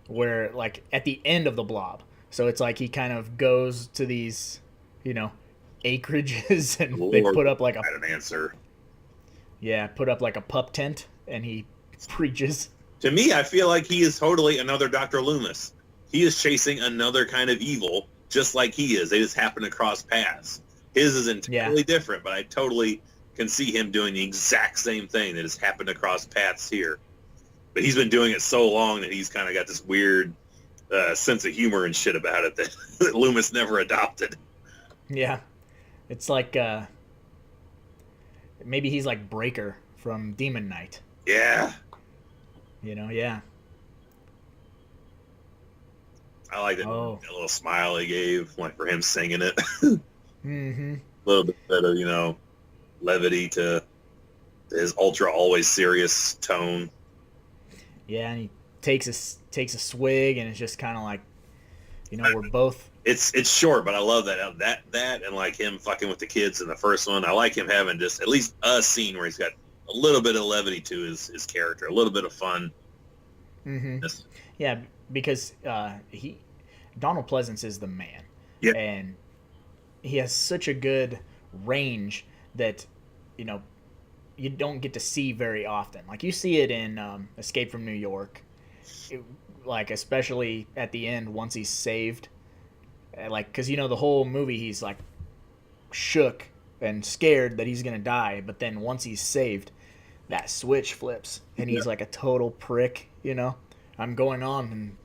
[SPEAKER 1] where like at the end of the Blob. So it's like he kind of goes to these, acreages, and
[SPEAKER 2] Lord,
[SPEAKER 1] they put up like
[SPEAKER 2] an answer.
[SPEAKER 1] Yeah, put up like a pup tent, and he preaches.
[SPEAKER 2] To me, I feel like he is totally another Dr. Loomis. He is chasing another kind of evil, just like he is. They just happen to cross paths. His is entirely different, but I totally can see him doing the exact same thing that has happened to cross paths here. But he's been doing it so long that he's kind of got this weird sense of humor and shit about it that Loomis never adopted.
[SPEAKER 1] Yeah, it's like maybe he's like Breaker from Demon Knight.
[SPEAKER 2] Yeah.
[SPEAKER 1] Yeah.
[SPEAKER 2] I like that little smile he gave, like for him singing it.
[SPEAKER 1] Mm-hmm.
[SPEAKER 2] A little bit of, levity to his ultra always serious tone.
[SPEAKER 1] Yeah, and he takes a swig, and it's just kind of like, we're both.
[SPEAKER 2] It's short, but I love that and like him fucking with the kids in the first one. I like him having just at least a scene where he's got a little bit of levity to his character, a little bit of fun.
[SPEAKER 1] Mm-hmm. Yeah, because Donald Pleasance is the man.
[SPEAKER 2] Yeah.
[SPEAKER 1] And he has such a good range that, you don't get to see very often. Like, you see it in Escape from New York, like, especially at the end once he's saved. Like, because, the whole movie he's, like, shook and scared that he's going to die. But then once he's saved, that switch flips, and he's like a total prick, I'm going on in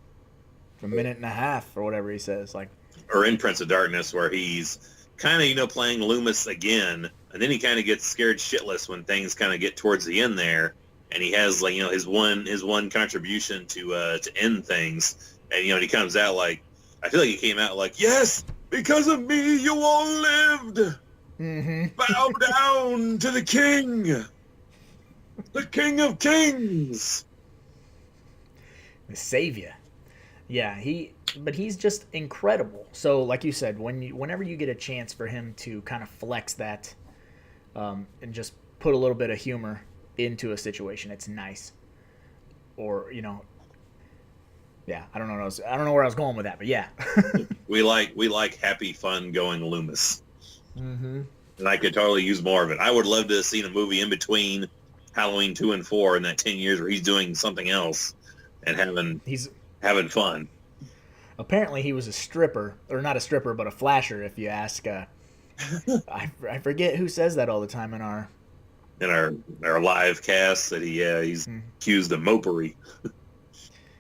[SPEAKER 1] a minute and a half or whatever he says. Like,
[SPEAKER 2] or in Prince of Darkness, where he's kind of, playing Loomis again, and then he kind of gets scared shitless when things kind of get towards the end there, and he has like, his one contribution to end things, and he comes out like, I feel like he came out like, yes, because of me you all lived.
[SPEAKER 1] Mm-hmm.
[SPEAKER 2] Bow down to the king, the king of kings,
[SPEAKER 1] the savior. Yeah, but he's just incredible. So, like you said, whenever you get a chance for him to kind of flex that, and just put a little bit of humor into a situation, it's nice. Or yeah, I don't know where I was going with that, but yeah.
[SPEAKER 2] we like happy, fun going Loomis.
[SPEAKER 1] Mm-hmm.
[SPEAKER 2] And I could totally use more of it. I would love to have seen a movie in between Halloween 2 and 4 in that 10 years where he's doing something else and having fun.
[SPEAKER 1] Apparently he was a stripper, or not a stripper, but a flasher, if you ask. I forget who says that all the time in our
[SPEAKER 2] live cast that he's accused of mopery.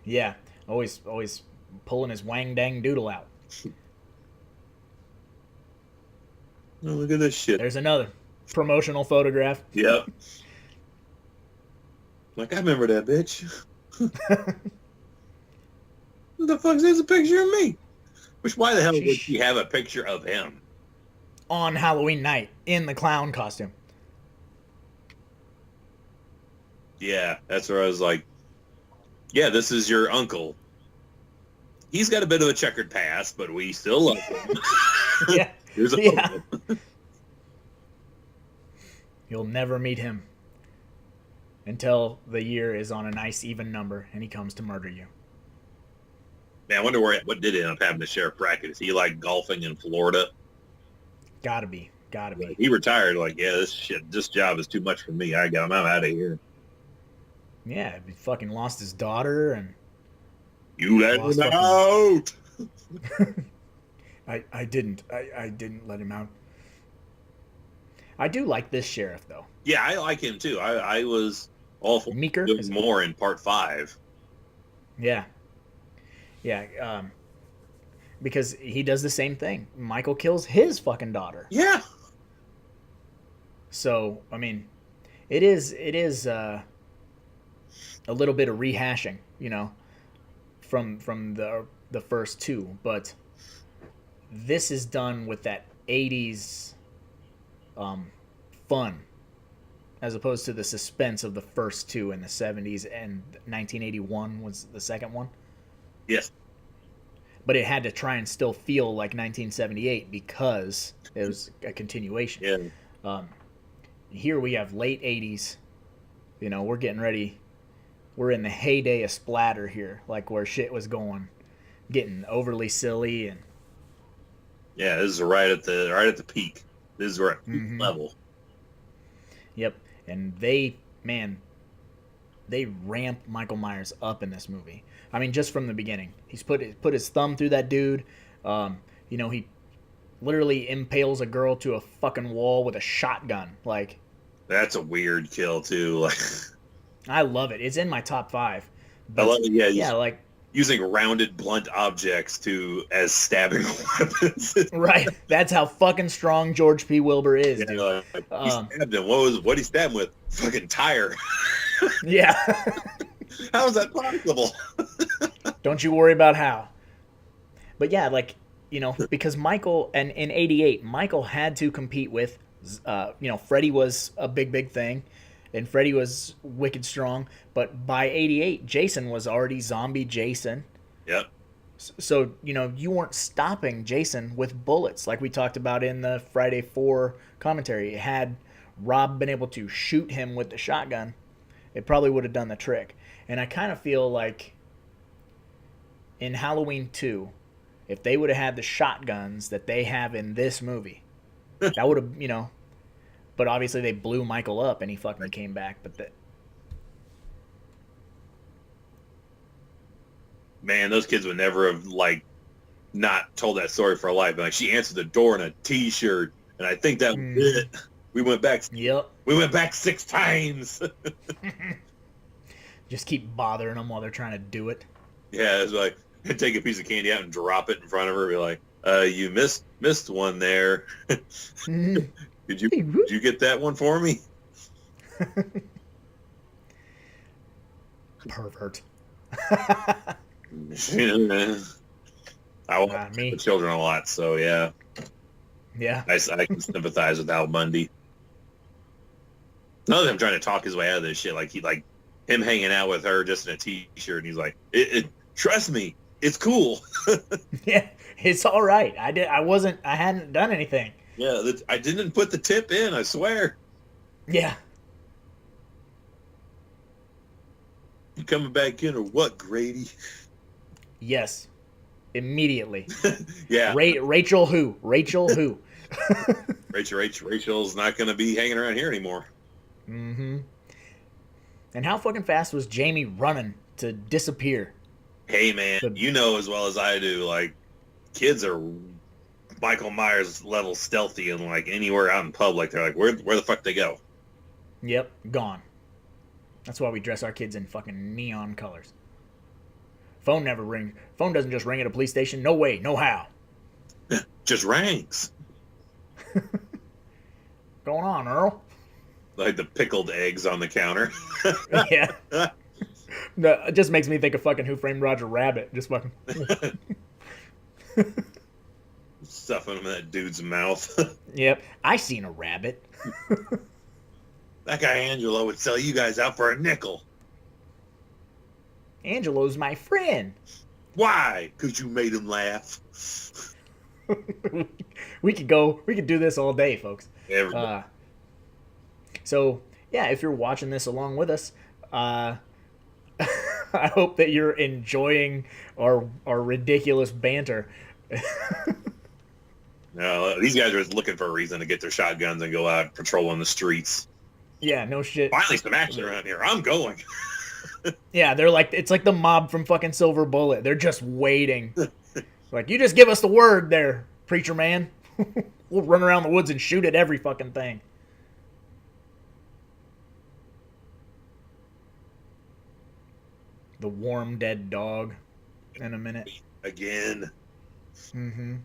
[SPEAKER 1] Yeah, always pulling his wang dang doodle out.
[SPEAKER 2] Oh, look at this shit.
[SPEAKER 1] There's another promotional photograph.
[SPEAKER 2] Yep. Like, I remember that bitch. What the fuck? There's a picture of me. Which why the hell would
[SPEAKER 1] Sheesh.
[SPEAKER 2] she have a picture of him?
[SPEAKER 1] On Halloween night in the clown costume.
[SPEAKER 2] Yeah, that's where I was like, yeah, this is your uncle. He's got a bit of a checkered past, but we still love him.
[SPEAKER 1] Yeah.
[SPEAKER 2] Here's a
[SPEAKER 1] Yeah.
[SPEAKER 2] photo.
[SPEAKER 1] You'll never meet him until the year is on a nice even number and he comes to murder you.
[SPEAKER 2] Man, I wonder what did end up happening to Sheriff Brackett. Is he like golfing in Florida?
[SPEAKER 1] Gotta be.
[SPEAKER 2] He retired. Like, yeah, this job is too much for me. I'm out of here.
[SPEAKER 1] Yeah, he fucking lost his daughter and
[SPEAKER 2] You let
[SPEAKER 1] Lost
[SPEAKER 2] him
[SPEAKER 1] fucking-
[SPEAKER 2] out.
[SPEAKER 1] I didn't let him out. I do like this sheriff though.
[SPEAKER 2] Yeah, I like him too. I was all for
[SPEAKER 1] Meeker?
[SPEAKER 2] doing more in part 5.
[SPEAKER 1] Yeah. Yeah, because he does the same thing. Michael kills his fucking daughter.
[SPEAKER 2] Yeah.
[SPEAKER 1] So, I mean, it is a little bit of rehashing, you know, from the first two, but this is done with that 80s fun as opposed to the suspense of the first two in the 70s, and 1981 was the second one.
[SPEAKER 2] Yes.
[SPEAKER 1] But it had to try and still feel like 1978 because it was a continuation.
[SPEAKER 2] Yeah.
[SPEAKER 1] Here we have late 80s. You know, we're getting ready. We're in the heyday of splatter here, like where shit was getting overly silly and
[SPEAKER 2] Yeah, this is right at the peak. This is right at peak
[SPEAKER 1] Mhm.
[SPEAKER 2] level.
[SPEAKER 1] Yep. And they ramp Michael Myers up in this movie. I mean, just from the beginning, he's put his thumb through that dude. You know, he literally impales a girl to a fucking wall with a shotgun. Like,
[SPEAKER 2] That's a weird kill too. Like,
[SPEAKER 1] I love it. It's in my top 5.
[SPEAKER 2] I love it. Yeah,
[SPEAKER 1] Yeah, like
[SPEAKER 2] using rounded, blunt objects as stabbing weapons.
[SPEAKER 1] right. That's how fucking strong George P. Wilbur is,
[SPEAKER 2] Yeah,
[SPEAKER 1] dude.
[SPEAKER 2] he stabbed him. What he stabbed him with? Fucking tire.
[SPEAKER 1] Yeah.
[SPEAKER 2] How is that possible?
[SPEAKER 1] Don't you worry about how. But yeah, like, you know, because Michael, and in 88, Michael had to compete with, you know, Freddy was a big thing, and Freddy was wicked strong. But by 88, Jason was already zombie Jason.
[SPEAKER 2] Yep.
[SPEAKER 1] So, you know, you weren't stopping Jason with bullets like we talked about in the Friday 4 commentary. Had Rob been able to shoot him with the shotgun, it probably would have done the trick. And I kind of feel like in Halloween 2, if they would have had the shotguns that they have in this movie, that would have, you know, but obviously they blew Michael up and he fucking came back. But
[SPEAKER 2] Man, those kids would never have like not told that story for a life. Like, she answered the door in a T-shirt, and I think that was it. We went back.
[SPEAKER 1] yep.
[SPEAKER 2] We went back 6 times.
[SPEAKER 1] Just keep bothering them while they're trying to do it.
[SPEAKER 2] Yeah, it's like take a piece of candy out and drop it in front of her. Be like, you missed one there.
[SPEAKER 1] Mhm.
[SPEAKER 2] Did you get that one for me?
[SPEAKER 1] Pervert.
[SPEAKER 2] I want
[SPEAKER 1] me.
[SPEAKER 2] the children a lot, so yeah,
[SPEAKER 1] Yeah.
[SPEAKER 2] I can sympathize with Al Bundy. Another him trying to talk his way out of this shit, like him hanging out with her just in a T-shirt, and he's like, "Trust me, it's cool."
[SPEAKER 1] Yeah, it's all right. I hadn't done anything.
[SPEAKER 2] Yeah, I didn't put the tip in, I swear.
[SPEAKER 1] Yeah.
[SPEAKER 2] You coming back in or what, Grady?
[SPEAKER 1] Yes. Immediately.
[SPEAKER 2] Yeah,
[SPEAKER 1] Rachel who? Rachel who?
[SPEAKER 2] Rachel's not going to be hanging around here anymore.
[SPEAKER 1] Mm-hmm. And how fucking fast was Jamie running to disappear?
[SPEAKER 2] Hey, man, you know as well as I do, like, kids are Michael Myers level stealthy, and like anywhere out in public, they're like, where the fuck they go?
[SPEAKER 1] Yep, gone. That's why we dress our kids in fucking neon colors. Phone never rings. Phone doesn't just ring at a police station. No way, no how.
[SPEAKER 2] Just ranks.
[SPEAKER 1] Going on, Earl?
[SPEAKER 2] Like the pickled eggs on the counter.
[SPEAKER 1] Yeah. No, it just makes me think of fucking Who Framed Roger Rabbit. Just fucking.
[SPEAKER 2] Stuffing them in that dude's mouth.
[SPEAKER 1] Yep. I seen a rabbit.
[SPEAKER 2] That guy Angelo would sell you guys out for a nickel.
[SPEAKER 1] Angelo's my friend.
[SPEAKER 2] Why? Because you made him laugh.
[SPEAKER 1] We could do this all day, folks.
[SPEAKER 2] Everybody.
[SPEAKER 1] So, yeah, if you're watching this along with us, I hope that you're enjoying our ridiculous banter.
[SPEAKER 2] No, these guys are just looking for a reason to get their shotguns and go out patrolling the streets.
[SPEAKER 1] Yeah, no shit.
[SPEAKER 2] Finally, some action around here. I'm going.
[SPEAKER 1] Yeah, they're like, it's like the mob from fucking Silver Bullet. They're just waiting. Like, you just give us the word there, preacher man. We'll run around the woods and shoot at every fucking thing. The warm, dead dog in a minute.
[SPEAKER 2] Again.
[SPEAKER 1] Mm-hmm.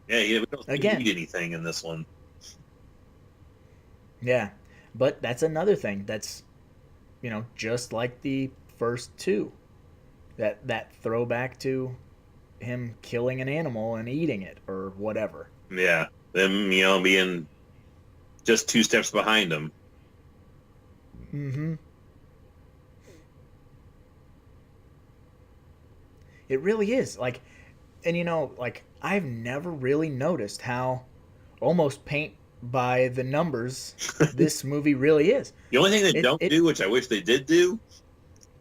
[SPEAKER 2] Yeah, we don't
[SPEAKER 1] Again.
[SPEAKER 2] need anything in this one.
[SPEAKER 1] Yeah, but that's another thing that's, just like the first two. That throwback to him killing an animal and eating it or whatever.
[SPEAKER 2] Yeah, them, being just 2 steps behind him.
[SPEAKER 1] Mm-hmm. It really is. Like, and I've never really noticed how almost paint by the numbers this movie really is.
[SPEAKER 2] The only thing they don't do, which I wish they did do,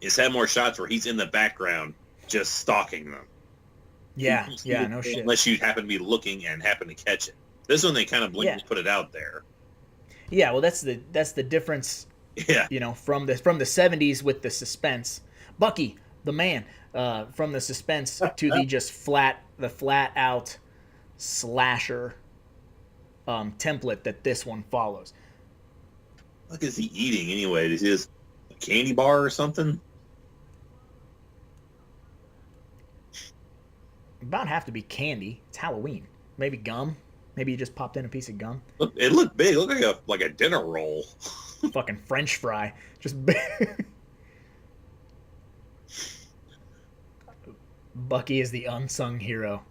[SPEAKER 2] is have more shots where he's in the background just stalking them.
[SPEAKER 1] Yeah, no shit.
[SPEAKER 2] Unless you happen to be looking and happen to catch it. This one they kind of blinked put it out there.
[SPEAKER 1] Yeah, well that's the difference.
[SPEAKER 2] Yeah.
[SPEAKER 1] From the 70s with the suspense. Bucky, the man, from the suspense to the just flat out slasher template that this one follows.
[SPEAKER 2] What is he eating anyway? Is his a candy bar or something?
[SPEAKER 1] About have to be candy. It's Halloween. Maybe gum. Maybe you just popped in a piece of gum.
[SPEAKER 2] It looked big. It looked like a dinner roll.
[SPEAKER 1] Fucking French fry. Just big. Bucky is the unsung hero.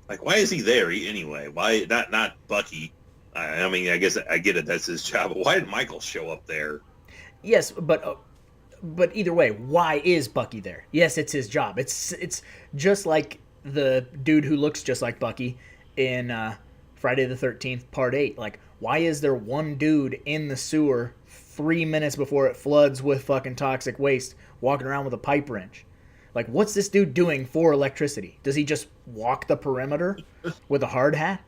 [SPEAKER 2] Like, why is he there anyway? Why not Bucky? I mean, I guess I get it. That's his job. But why did Michael show up there?
[SPEAKER 1] Yes, but either way, why is Bucky there? Yes, it's his job. It's just like the dude who looks just like Bucky in Friday the 13th Part 8. Like, why is there one dude in the sewer 3 minutes before it floods with fucking toxic waste walking around with a pipe wrench? Like, what's this dude doing for electricity? Does he just walk the perimeter with a hard hat?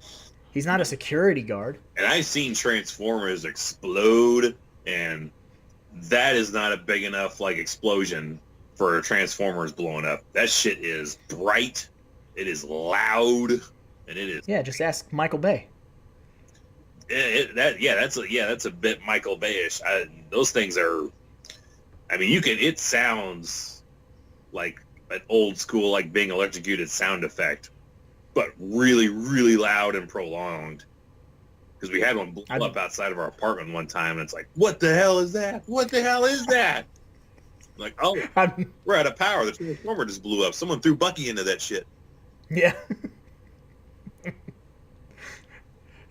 [SPEAKER 1] He's not a security guard.
[SPEAKER 2] And I've seen Transformers explode, and that is not a big enough explosion for Transformers blowing up. That shit is bright, it is loud, and it is.
[SPEAKER 1] Yeah, just ask Michael Bay.
[SPEAKER 2] That's a bit Michael Bay-ish. Those things are. I mean, it sounds like an old school, being electrocuted sound effect, but really, really loud and prolonged. Because we had one blow up outside of our apartment one time, and it's like, what the hell is that? What the hell is that? Like, oh, we're out of power. The Transformer just blew up. Someone threw Bucky into that shit.
[SPEAKER 1] Yeah.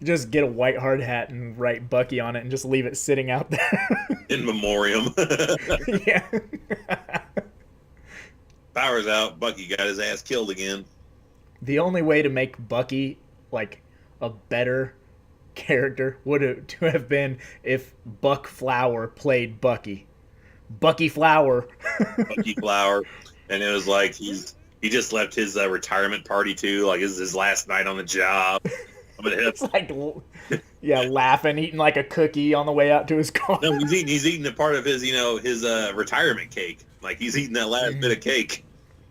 [SPEAKER 1] Just get a white hard hat and write Bucky on it and just leave it sitting out there.
[SPEAKER 2] In memoriam.
[SPEAKER 1] Yeah.
[SPEAKER 2] Power's out. Bucky got his ass killed again.
[SPEAKER 1] The only way to make Bucky, a better character would have been if Buck Flower played Bucky. Bucky Flower.
[SPEAKER 2] Bucky Flower. And it was like he just left his retirement party too. Like, this is his last night on the job.
[SPEAKER 1] It's laughing, eating like a cookie on the way out to his car.
[SPEAKER 2] No, he's eating a part of his, his retirement cake. Like, he's eating that last bit of cake.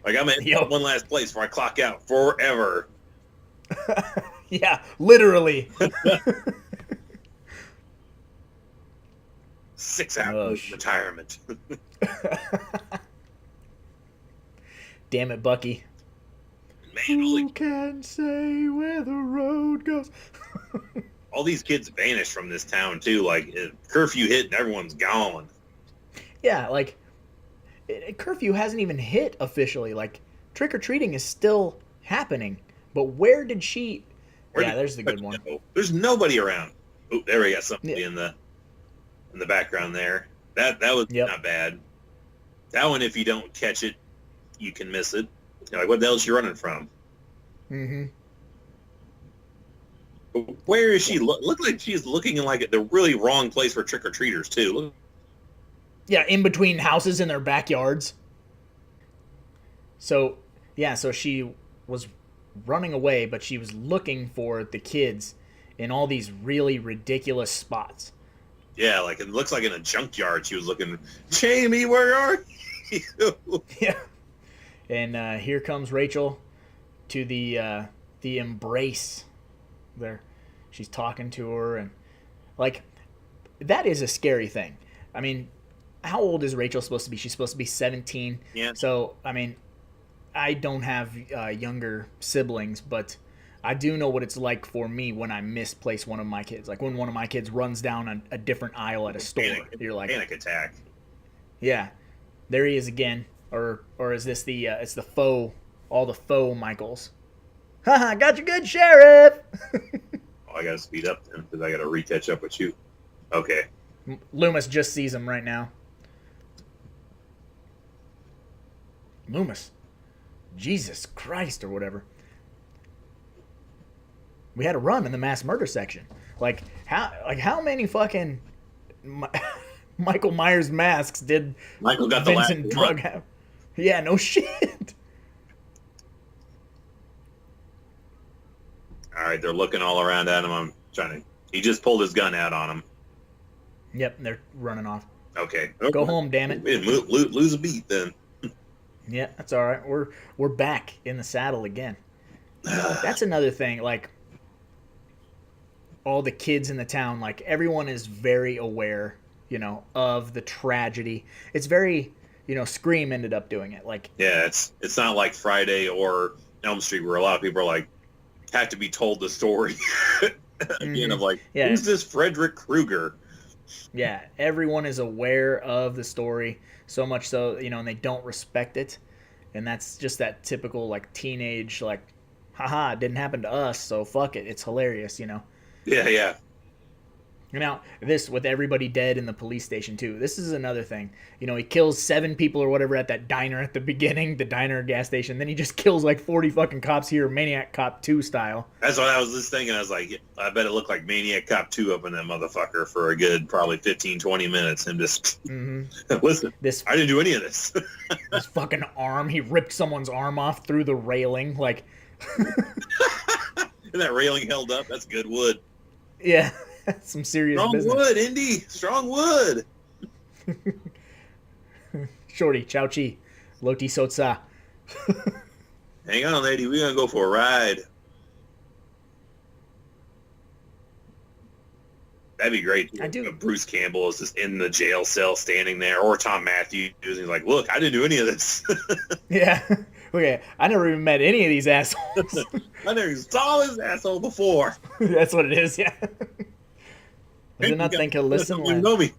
[SPEAKER 2] Like, I'm at one last place before I clock out forever.
[SPEAKER 1] Yeah, literally.
[SPEAKER 2] 6 hours retirement.
[SPEAKER 1] Damn it, Bucky.
[SPEAKER 2] Man,
[SPEAKER 1] who can say where the road goes?
[SPEAKER 2] All these kids vanished from this town too. Like, curfew hit and everyone's gone.
[SPEAKER 1] Yeah, like curfew hasn't even hit officially. Like trick or treating is still happening. But where did she?
[SPEAKER 2] Where
[SPEAKER 1] Yeah,
[SPEAKER 2] did
[SPEAKER 1] there's the good one.
[SPEAKER 2] go? There's nobody around. Oh, there we got
[SPEAKER 1] Yeah.
[SPEAKER 2] somebody in the background there. That was
[SPEAKER 1] Yep.
[SPEAKER 2] not bad. That one, if you don't catch it, you can miss it. You're like, what the hell is she running from?
[SPEAKER 1] Mm-hmm.
[SPEAKER 2] Where is she? Look like she's looking in like the really wrong place for trick or treaters too. Look,
[SPEAKER 1] Yeah, in between houses in their backyards. So yeah, so she was running away, but she was looking for the kids in all these really ridiculous spots.
[SPEAKER 2] yeah, like it looks like in a junkyard. She was looking. Jamie, where are you?
[SPEAKER 1] Yeah. And here comes Rachel to the embrace. There, she's talking to her, and like that is a scary thing. I mean, how old is Rachel supposed to be? She's supposed to be 17.
[SPEAKER 2] Yeah,
[SPEAKER 1] So I mean, I don't have younger siblings, but I do know what it's like for me when I misplace one of my kids. Like when one of my kids runs down a different aisle at a store. You're like,
[SPEAKER 2] panic attack.
[SPEAKER 1] yeah, there he is again. Or is this the it's the faux, all the faux Michaels? Haha, got you good, sheriff.
[SPEAKER 2] Oh, I gotta speed up then because I gotta retouch up with you. Okay.
[SPEAKER 1] Loomis just sees him right now. Loomis, Jesus Christ, or whatever. We had a run in the mass murder section. How many fucking Michael Myers masks did
[SPEAKER 2] Michael got the last
[SPEAKER 1] Vincent
[SPEAKER 2] one.
[SPEAKER 1] Drug have? Yeah, no shit.
[SPEAKER 2] All right, they're looking all around at him. I'm trying to. He just pulled his gun out on him.
[SPEAKER 1] Yep, they're running off.
[SPEAKER 2] Okay.
[SPEAKER 1] Go home, damn it.
[SPEAKER 2] Lose a beat then.
[SPEAKER 1] Yeah, that's all right. We're back in the saddle again. That's another thing. Like all the kids in the town, like everyone is very aware, of the tragedy. It's very, Scream ended up doing it. Like
[SPEAKER 2] Yeah, it's not like Friday or Elm Street where a lot of people are like have to be told the story again of like
[SPEAKER 1] Yeah.
[SPEAKER 2] who's this Frederick Krueger?
[SPEAKER 1] yeah, everyone is aware of the story so much so, and they don't respect it. And that's just that typical like teenage like, haha, it didn't happen to us, so fuck it. It's hilarious.
[SPEAKER 2] Yeah.
[SPEAKER 1] Now, this with everybody dead in the police station too. This is another thing. He kills 7 people or whatever at that diner at the beginning, the diner gas station. Then he just kills like 40 fucking cops here, Maniac Cop 2 style.
[SPEAKER 2] That's what I was just thinking. I was like, I bet it looked like Maniac Cop 2 up in that motherfucker for a good probably 15, 20 minutes. And just, listen,
[SPEAKER 1] This
[SPEAKER 2] I didn't do any of this.
[SPEAKER 1] this fucking arm, he ripped someone's arm off through the railing. Like,
[SPEAKER 2] And that railing held up. That's good wood.
[SPEAKER 1] yeah, some serious
[SPEAKER 2] Strong
[SPEAKER 1] business.
[SPEAKER 2] wood, Indy. Strong wood.
[SPEAKER 1] Shorty, Chao Chi, Loti Sotsa.
[SPEAKER 2] Hang on, lady. We're going to go for a ride. That'd be great.
[SPEAKER 1] I do.
[SPEAKER 2] Bruce Campbell is just in the jail cell standing there, or Tom Matthews. And he's like, look, I didn't do any of this.
[SPEAKER 1] Yeah. Okay, I never even met any of these assholes.
[SPEAKER 2] I never saw this asshole before.
[SPEAKER 1] That's what it is, yeah. I did not think he'll listen.
[SPEAKER 2] You know me.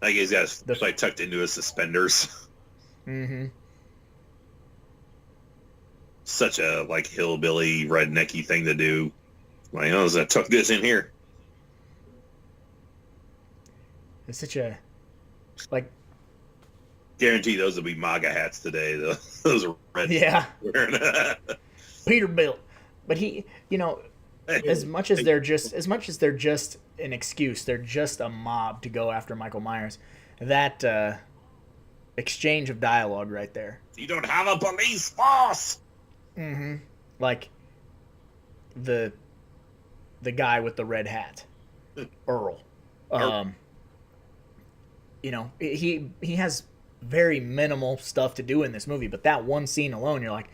[SPEAKER 2] I guess he's got his like tucked into his suspenders.
[SPEAKER 1] Mm-hmm.
[SPEAKER 2] Such a like hillbilly rednecky thing to do. Like, oh, I tuck this in here.
[SPEAKER 1] It's such a, like,
[SPEAKER 2] Guarantee those will be MAGA hats today. Those are red.
[SPEAKER 1] yeah,
[SPEAKER 2] Wearing.
[SPEAKER 1] Peterbilt. But he, as much as they're just an excuse, they're just a mob to go after Michael Myers. That exchange of dialogue right there.
[SPEAKER 2] You don't have a police force.
[SPEAKER 1] Mm-hmm. Like the guy with the red hat, Earl. He has very minimal stuff to do in this movie, but that one scene alone, you're like,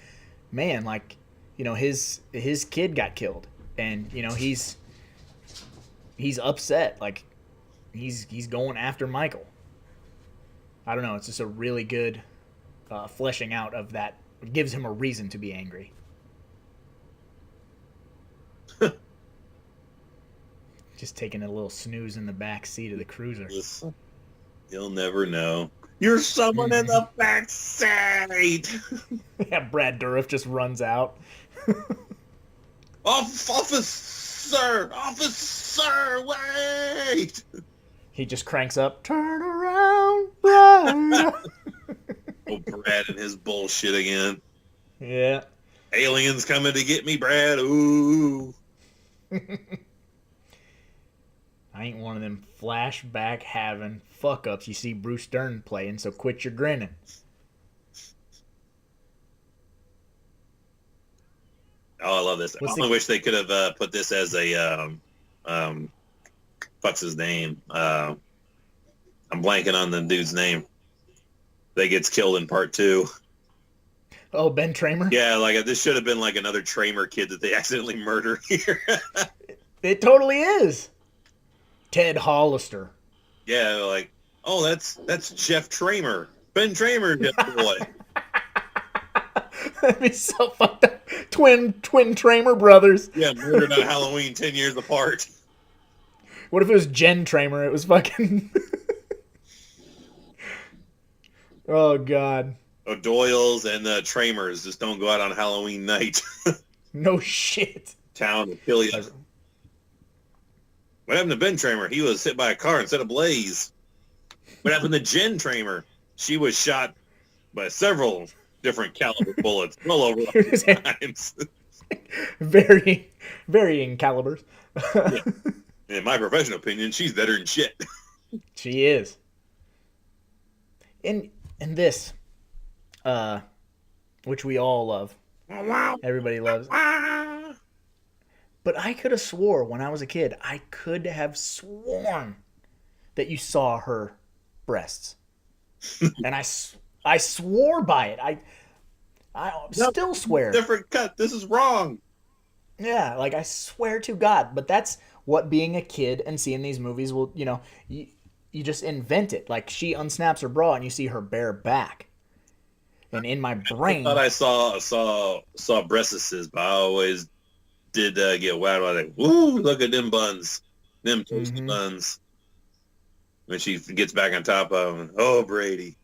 [SPEAKER 1] man, like, his kid got killed, and he's upset, like he's going after Michael. I don't know, it's just a really good fleshing out of that. It gives him a reason to be angry. Just taking a little snooze in the back seat of the cruiser.
[SPEAKER 2] You'll never know. You're someone in the back seat.
[SPEAKER 1] Yeah, Brad Dourif just runs out.
[SPEAKER 2] Officer, wait!
[SPEAKER 1] He just cranks up. Turn around, Brad.
[SPEAKER 2] Oh, Brad and his bullshit again.
[SPEAKER 1] Yeah.
[SPEAKER 2] Aliens coming to get me, Brad. Ooh.
[SPEAKER 1] I ain't one of them flashback having fuck ups you see Bruce Dern playing, so quit your grinning.
[SPEAKER 2] Oh, I love this. I only wish they could have put this as a what's his name? I'm blanking on the dude's name. That gets killed in part 2.
[SPEAKER 1] Oh, Ben Tramer?
[SPEAKER 2] Yeah, like this should have been like another Tramer kid that they accidentally murder here.
[SPEAKER 1] It totally is. Ted Hollister.
[SPEAKER 2] Yeah, like, oh, that's Jeff Tramer. Ben Tramer, boy.
[SPEAKER 1] That'd be so fucked up. Twin Tramer brothers.
[SPEAKER 2] Yeah, murdered on Halloween 10 years apart.
[SPEAKER 1] What if it was Jen Tramer? It was fucking... Oh, God.
[SPEAKER 2] O'Doyle's and Tramers just don't go out on Halloween night.
[SPEAKER 1] No shit.
[SPEAKER 2] Town will kill you. What happened to Ben Tramer? He was hit by a car and set ablaze. What happened to Jen Tramer? She was shot by several different caliber bullets well over 100 times.
[SPEAKER 1] Varying calibers.
[SPEAKER 2] Yeah. In my professional opinion, she's better than shit.
[SPEAKER 1] She is. In this, which we all love. Everybody loves. But I could have swore when I was a kid, I could have sworn that you saw her breasts. And I swore by it. I still swear.
[SPEAKER 2] Different cut. This is wrong.
[SPEAKER 1] Yeah, like I swear to God. But that's what being a kid and seeing these movies will, you just invent it. Like she unsnaps her bra and you see her bare back. And in my brain,
[SPEAKER 2] I thought I saw breasts, but I always did get wowed by like, woo, look at them buns, them toasty buns. When she gets back on top of them, oh Brady.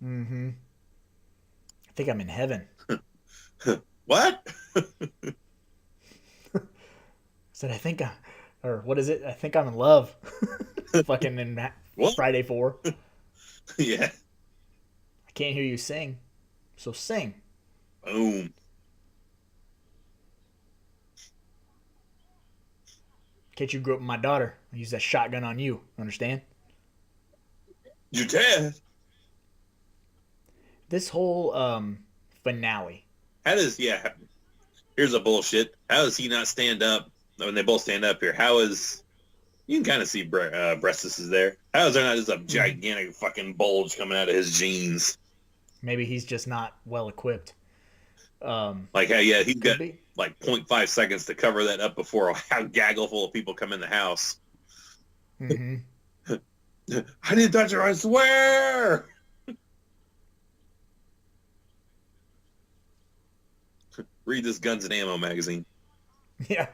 [SPEAKER 1] I think I'm in heaven.
[SPEAKER 2] What?
[SPEAKER 1] Said I think or what is it? I think I'm in love. Fucking in Friday 4.
[SPEAKER 2] Yeah.
[SPEAKER 1] I can't hear you sing, so sing.
[SPEAKER 2] Boom.
[SPEAKER 1] Can't you grow up with my daughter? I use that shotgun on you. Understand?
[SPEAKER 2] You dead?
[SPEAKER 1] This whole finale.
[SPEAKER 2] How does here's a bullshit. How does he not stand up when they both stand up here? How is you can kind of see breasts is there. How is there not just a gigantic fucking bulge coming out of his jeans?
[SPEAKER 1] Maybe he's just not well equipped.
[SPEAKER 2] Like he's got like 0.5 seconds to cover that up before a gaggle full of people come in the house. I didn't touch her, I swear. Read this Guns and Ammo magazine.
[SPEAKER 1] Yeah.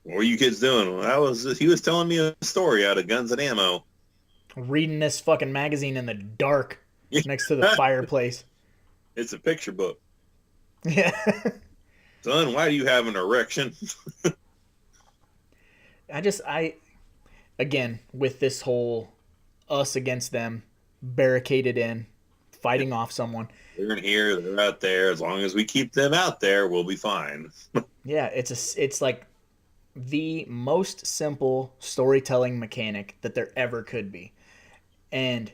[SPEAKER 2] What were you kids doing? He was telling me a story out of Guns and Ammo.
[SPEAKER 1] Reading this fucking magazine in the dark next to the fireplace.
[SPEAKER 2] It's a picture book.
[SPEAKER 1] Yeah.
[SPEAKER 2] Son, why do you have an erection?
[SPEAKER 1] Again, with this whole us against them, barricaded in, fighting off someone.
[SPEAKER 2] They're in here, they're out there. As long as we keep them out there, we'll be fine.
[SPEAKER 1] Yeah, it's like the most simple storytelling mechanic that there ever could be. And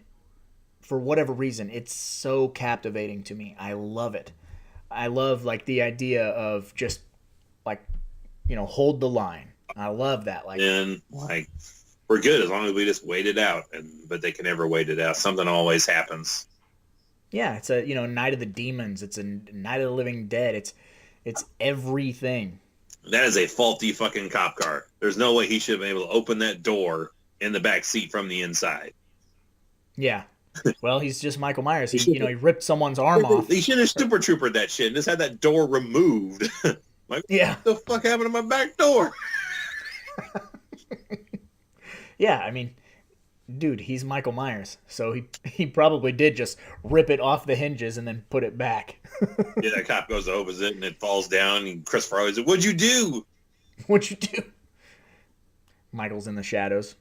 [SPEAKER 1] for whatever reason, it's so captivating to me. I love it. I love like the idea of just like, hold the line. I love that.
[SPEAKER 2] And we're good as long as we just wait it out. But they can never wait it out. Something always happens.
[SPEAKER 1] Yeah, it's a Night of the Demons. It's a Night of the Living Dead. It's everything.
[SPEAKER 2] That is a faulty fucking cop car. There's no way he should have been able to open that door in the back seat from the inside.
[SPEAKER 1] Yeah. Well, he's just Michael Myers. He ripped someone's arm off.
[SPEAKER 2] He should have super troopered that shit and just had that door removed. Like,
[SPEAKER 1] Yeah.
[SPEAKER 2] what the fuck happened to my back door?
[SPEAKER 1] Yeah, I mean, dude, he's Michael Myers, so he probably did just rip it off the hinges and then put it back.
[SPEAKER 2] Yeah, that cop goes to open it and it falls down. And Christopher always said, "What'd you do?"
[SPEAKER 1] What'd you do? Michael's in the shadows.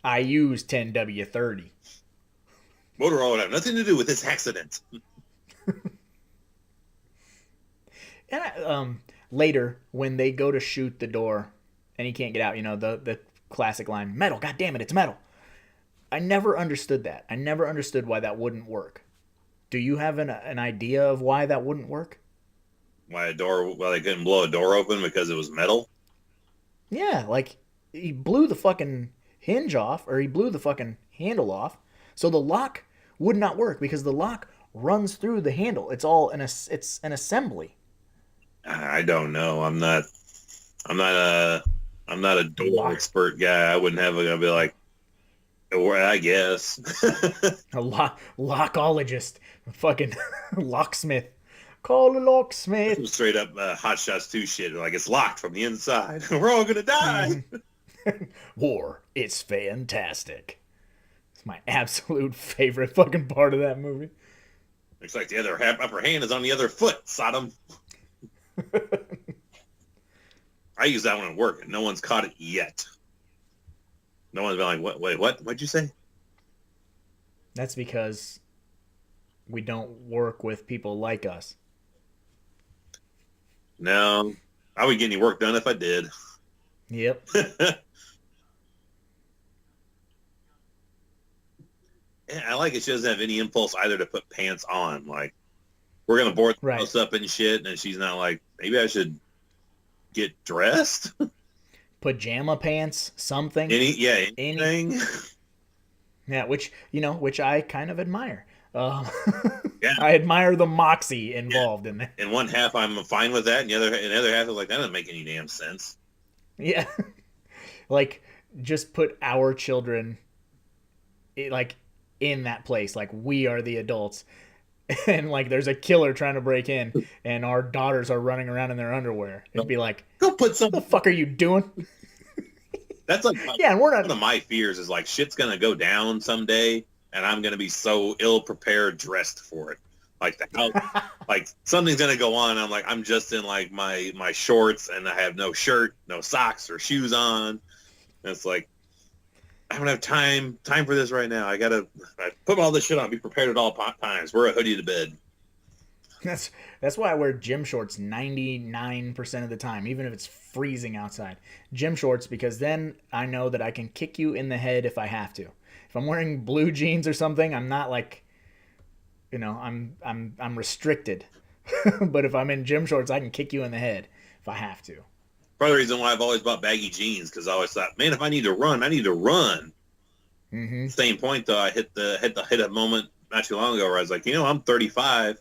[SPEAKER 1] I use 10W30.
[SPEAKER 2] Motorola would have nothing to do with this accident.
[SPEAKER 1] And later, when they go to shoot the door and he can't get out, the classic line, metal, god damn it, it's metal. I never understood that. I never understood why that wouldn't work. Do you have an idea of why that wouldn't work?
[SPEAKER 2] Why they couldn't blow a door open because it was metal?
[SPEAKER 1] Yeah, like he blew the fucking hinge off, or he blew the fucking handle off, so the lock would not work because the lock runs through the handle. It's an assembly.
[SPEAKER 2] I don't know. I'm not a door expert guy. I wouldn't have I'd be like, well, I guess.
[SPEAKER 1] A lockologist, fucking locksmith. Call a locksmith.
[SPEAKER 2] Straight up Hot Shots 2 shit. Like, it's locked from the inside. We're all gonna die.
[SPEAKER 1] War, it's fantastic. It's my absolute favorite fucking part of that movie.
[SPEAKER 2] Looks like the other upper hand is on the other foot, Sodom. I use that one at work, and no one's caught it yet. No one's been like, "What? Wait, what? What'd you say?"
[SPEAKER 1] That's because we don't work with people like us.
[SPEAKER 2] No, I would get any work done if I did.
[SPEAKER 1] Yep.
[SPEAKER 2] Yeah, I like it. She doesn't have any impulse either to put pants on. Like, we're gonna board the house up and shit, and she's not like, maybe I should get dressed.
[SPEAKER 1] Pajama pants, something.
[SPEAKER 2] Anything.
[SPEAKER 1] Yeah, which I kind of admire.
[SPEAKER 2] Yeah.
[SPEAKER 1] I admire the moxie involved in that.
[SPEAKER 2] In one half, I'm fine with that, and the other half is like, that doesn't make any damn sense.
[SPEAKER 1] Yeah, like just put our children, like in that place. Like we are the adults, and like there's a killer trying to break in, and our daughters are running around in their underwear. It'd be like,
[SPEAKER 2] go put some.
[SPEAKER 1] What the fuck are you doing?
[SPEAKER 2] That's like
[SPEAKER 1] and we're not.
[SPEAKER 2] One of my fears is like shit's gonna go down someday, and I'm gonna be so ill prepared, dressed for it. Like the house, like something's gonna go on. I'm like, I'm just in like my shorts, and I have no shirt, no socks or shoes on. And it's like, I don't have time for this right now. I put all this shit on, be prepared at all times. Wear a hoodie to bed.
[SPEAKER 1] That's why I wear gym shorts 99% of the time, even if it's freezing outside. Gym shorts, because then I know that I can kick you in the head if I have to. If I'm wearing blue jeans or something, I'm not like, I'm restricted. But if I'm in gym shorts, I can kick you in the head if I have to.
[SPEAKER 2] Part of the reason why I've always bought baggy jeans, because I always thought, man, if I need to run, I need to run.
[SPEAKER 1] Mm-hmm.
[SPEAKER 2] Same point though, I hit a moment not too long ago where I was like, I'm 35.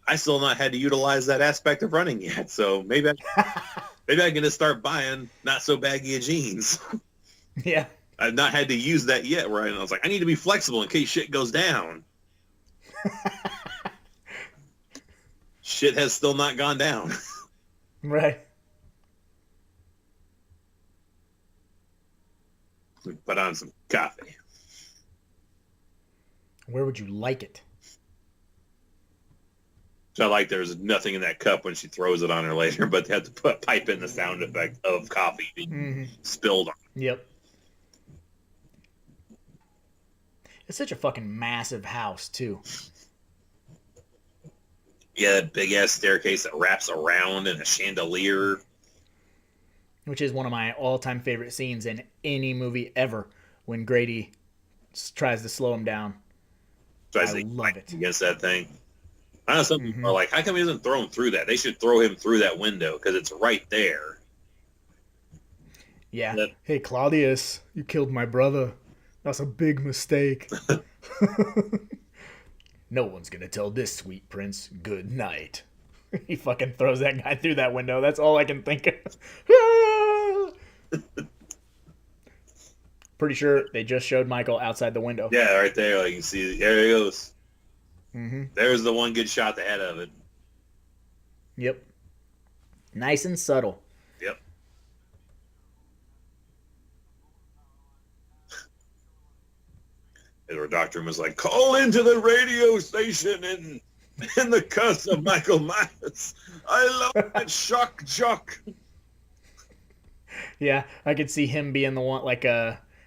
[SPEAKER 2] I still not had to utilize that aspect of running yet. So maybe I can just start buying not so baggy of jeans.
[SPEAKER 1] Yeah.
[SPEAKER 2] I've not had to use that yet. Right. And I was like, I need to be flexible in case shit goes down. Shit has still not gone down.
[SPEAKER 1] Right.
[SPEAKER 2] Put on some coffee.
[SPEAKER 1] Where would you like it?
[SPEAKER 2] So I like there's nothing in that cup when she throws it on her later, but they have to pipe in the sound effect of coffee being spilled on.
[SPEAKER 1] Yep. It's such a fucking massive house, too.
[SPEAKER 2] Yeah, that big-ass staircase that wraps around and a chandelier.
[SPEAKER 1] Which is one of my all-time favorite scenes in any movie ever, when Grady tries to slow him down. I love it.
[SPEAKER 2] Against that thing. I know some people are like, how come he doesn't throw him through that? They should throw him through that window because it's right there.
[SPEAKER 1] Yeah. Hey, Claudius, you killed my brother. That's a big mistake. No one's going to tell this sweet prince good night. He fucking throws that guy through that window. That's all I can think of. Pretty sure they just showed Michael outside the window.
[SPEAKER 2] Yeah, right there. Like you can see, there he goes.
[SPEAKER 1] Mm-hmm.
[SPEAKER 2] There's the one good shot the head of it.
[SPEAKER 1] Yep. Nice and subtle.
[SPEAKER 2] Yep. Edward Doctor was like, call into the radio station in the cuss of Michael Myers. I love that shock jock.
[SPEAKER 1] Yeah, I could see him being the one, like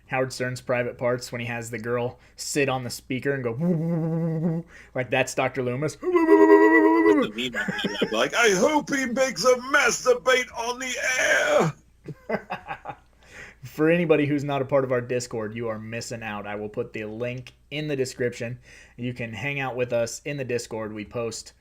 [SPEAKER 1] Howard Stern's Private Parts, when he has the girl sit on the speaker and go, like that's Dr. Loomis.
[SPEAKER 2] With the meme, like, I hope he makes a masturbate on the air.
[SPEAKER 1] For anybody who's not a part of our Discord, you are missing out. I will put the link in the description. You can hang out with us in the Discord. We post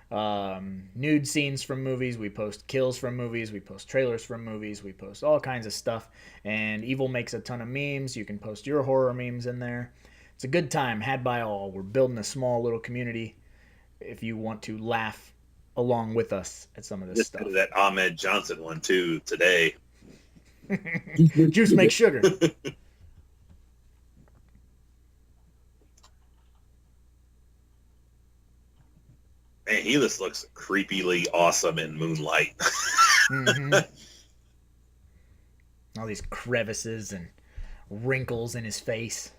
[SPEAKER 1] nude scenes from movies. We post kills from movies. We post trailers from movies. We post all kinds of stuff. And Evil makes a ton of memes. You can post your horror memes in there. It's a good time, had by all. We're building a small little community if you want to laugh along with us at some of this
[SPEAKER 2] Just
[SPEAKER 1] stuff.
[SPEAKER 2] that Ahmed Johnson one, too, today.
[SPEAKER 1] Juice makes sugar.
[SPEAKER 2] Man, he just looks creepily awesome in Moonlight.
[SPEAKER 1] Mm-hmm. All these crevices and wrinkles in his face.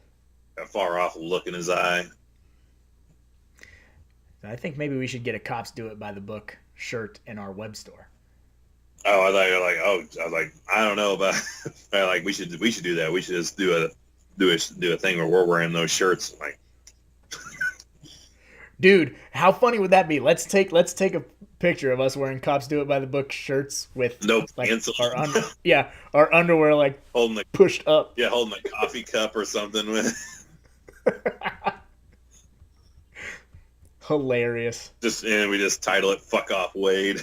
[SPEAKER 2] A far off look in his eye.
[SPEAKER 1] I think maybe we should get a Cops Do It by the Book shirt in our web store.
[SPEAKER 2] Oh, I thought you were like, I was like, I don't know about, like we should do that. We should just do a thing where we're wearing those shirts. Like,
[SPEAKER 1] dude, how funny would that be? Let's take a picture of us wearing Cops Do It by the Book shirts with
[SPEAKER 2] no
[SPEAKER 1] like
[SPEAKER 2] pencil.
[SPEAKER 1] our underwear like
[SPEAKER 2] holding the
[SPEAKER 1] pushed up.
[SPEAKER 2] Yeah, holding a coffee cup or something with.
[SPEAKER 1] Hilarious.
[SPEAKER 2] And we just title it "Fuck Off, Wade."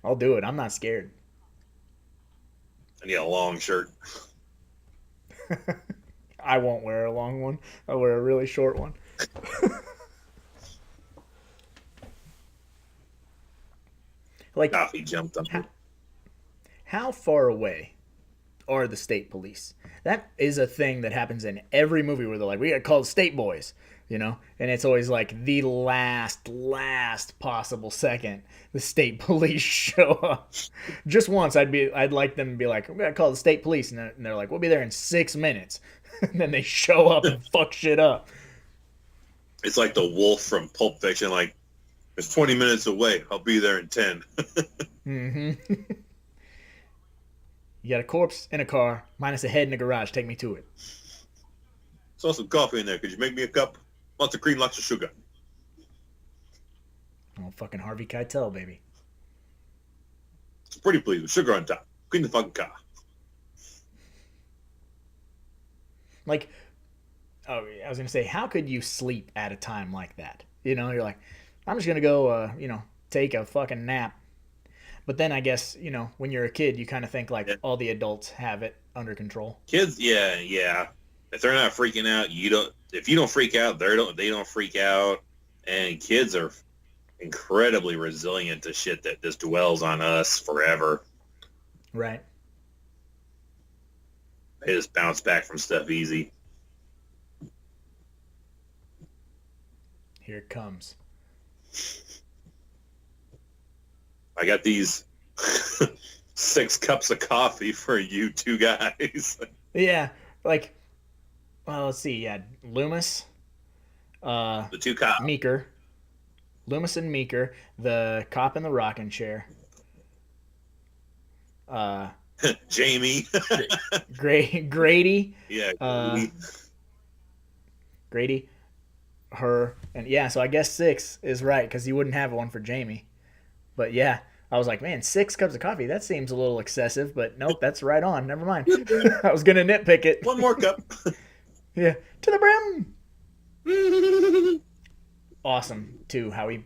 [SPEAKER 1] I'll do it. I'm not scared.
[SPEAKER 2] I need a long shirt.
[SPEAKER 1] I won't wear a long one. I'll wear a really short one. Like,
[SPEAKER 2] Coffee jumped on me.
[SPEAKER 1] how far away are the state police? That is a thing that happens in every movie where they're like, we gotta call the state boys, you know? And it's always like the last possible second the state police show up. Just once I'd like them to be like, we gotta call the state police, and they're like, we'll be there in 6 minutes. And then they show up and fuck shit up.
[SPEAKER 2] It's like the wolf from Pulp Fiction. Like, it's 20 minutes away. I'll be there in 10.
[SPEAKER 1] Mm-hmm. You got a corpse in a car, minus a head in a garage. Take me to it.
[SPEAKER 2] Saw some coffee in there. Could you make me a cup? Lots of cream, lots of sugar.
[SPEAKER 1] Oh, fucking Harvey Keitel, baby.
[SPEAKER 2] Pretty please with sugar on top. Clean the fucking car.
[SPEAKER 1] Like, oh, I was gonna say, how could you sleep at a time like that? You know, you're like, I'm just gonna go, take a fucking nap. But then I guess, when you're a kid, you kind of think like all the adults have it under control.
[SPEAKER 2] Kids, yeah. If they're not freaking out, you don't. If you don't freak out, they don't freak out. And kids are incredibly resilient to shit that just dwells on us forever.
[SPEAKER 1] Right.
[SPEAKER 2] They just bounce back from stuff easy.
[SPEAKER 1] Here it comes.
[SPEAKER 2] I got these 6 cups of coffee for you two guys.
[SPEAKER 1] Yeah, like, well, let's see. Yeah, Loomis,
[SPEAKER 2] The 2 cops.
[SPEAKER 1] Meeker, Loomis and Meeker, the cop in the rocking chair.
[SPEAKER 2] Jamie.
[SPEAKER 1] Grady.
[SPEAKER 2] Yeah.
[SPEAKER 1] Grady, her, and yeah. So I guess 6 is right because you wouldn't have one for Jamie. But yeah, I was like, man, 6 cups of coffee. That seems a little excessive, but nope, that's right on. Never mind. I was gonna nitpick it.
[SPEAKER 2] One more cup.
[SPEAKER 1] Yeah, to the brim. Awesome too, how he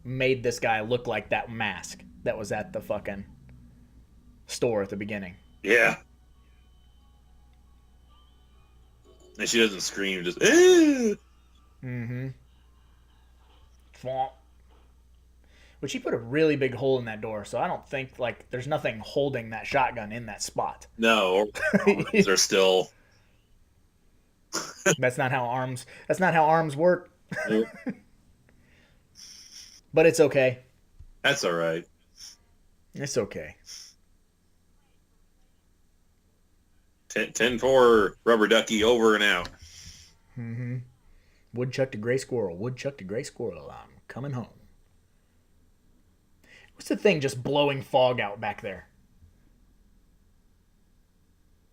[SPEAKER 1] made this guy look like that mask that was at the fucking store at the beginning.
[SPEAKER 2] Yeah. And she doesn't scream, just eh.
[SPEAKER 1] Mm-hmm. But she put a really big hole in that door, so I don't think like there's nothing holding that shotgun in that spot.
[SPEAKER 2] No, they're still.
[SPEAKER 1] That's not how arms. That's not how arms work.
[SPEAKER 2] Nope.
[SPEAKER 1] But it's okay.
[SPEAKER 2] That's all right.
[SPEAKER 1] It's okay.
[SPEAKER 2] 10-4, rubber ducky, over and out.
[SPEAKER 1] Mm-hmm. Woodchuck to gray squirrel. Woodchuck to gray squirrel. I'm coming home. What's the thing just blowing fog out back there?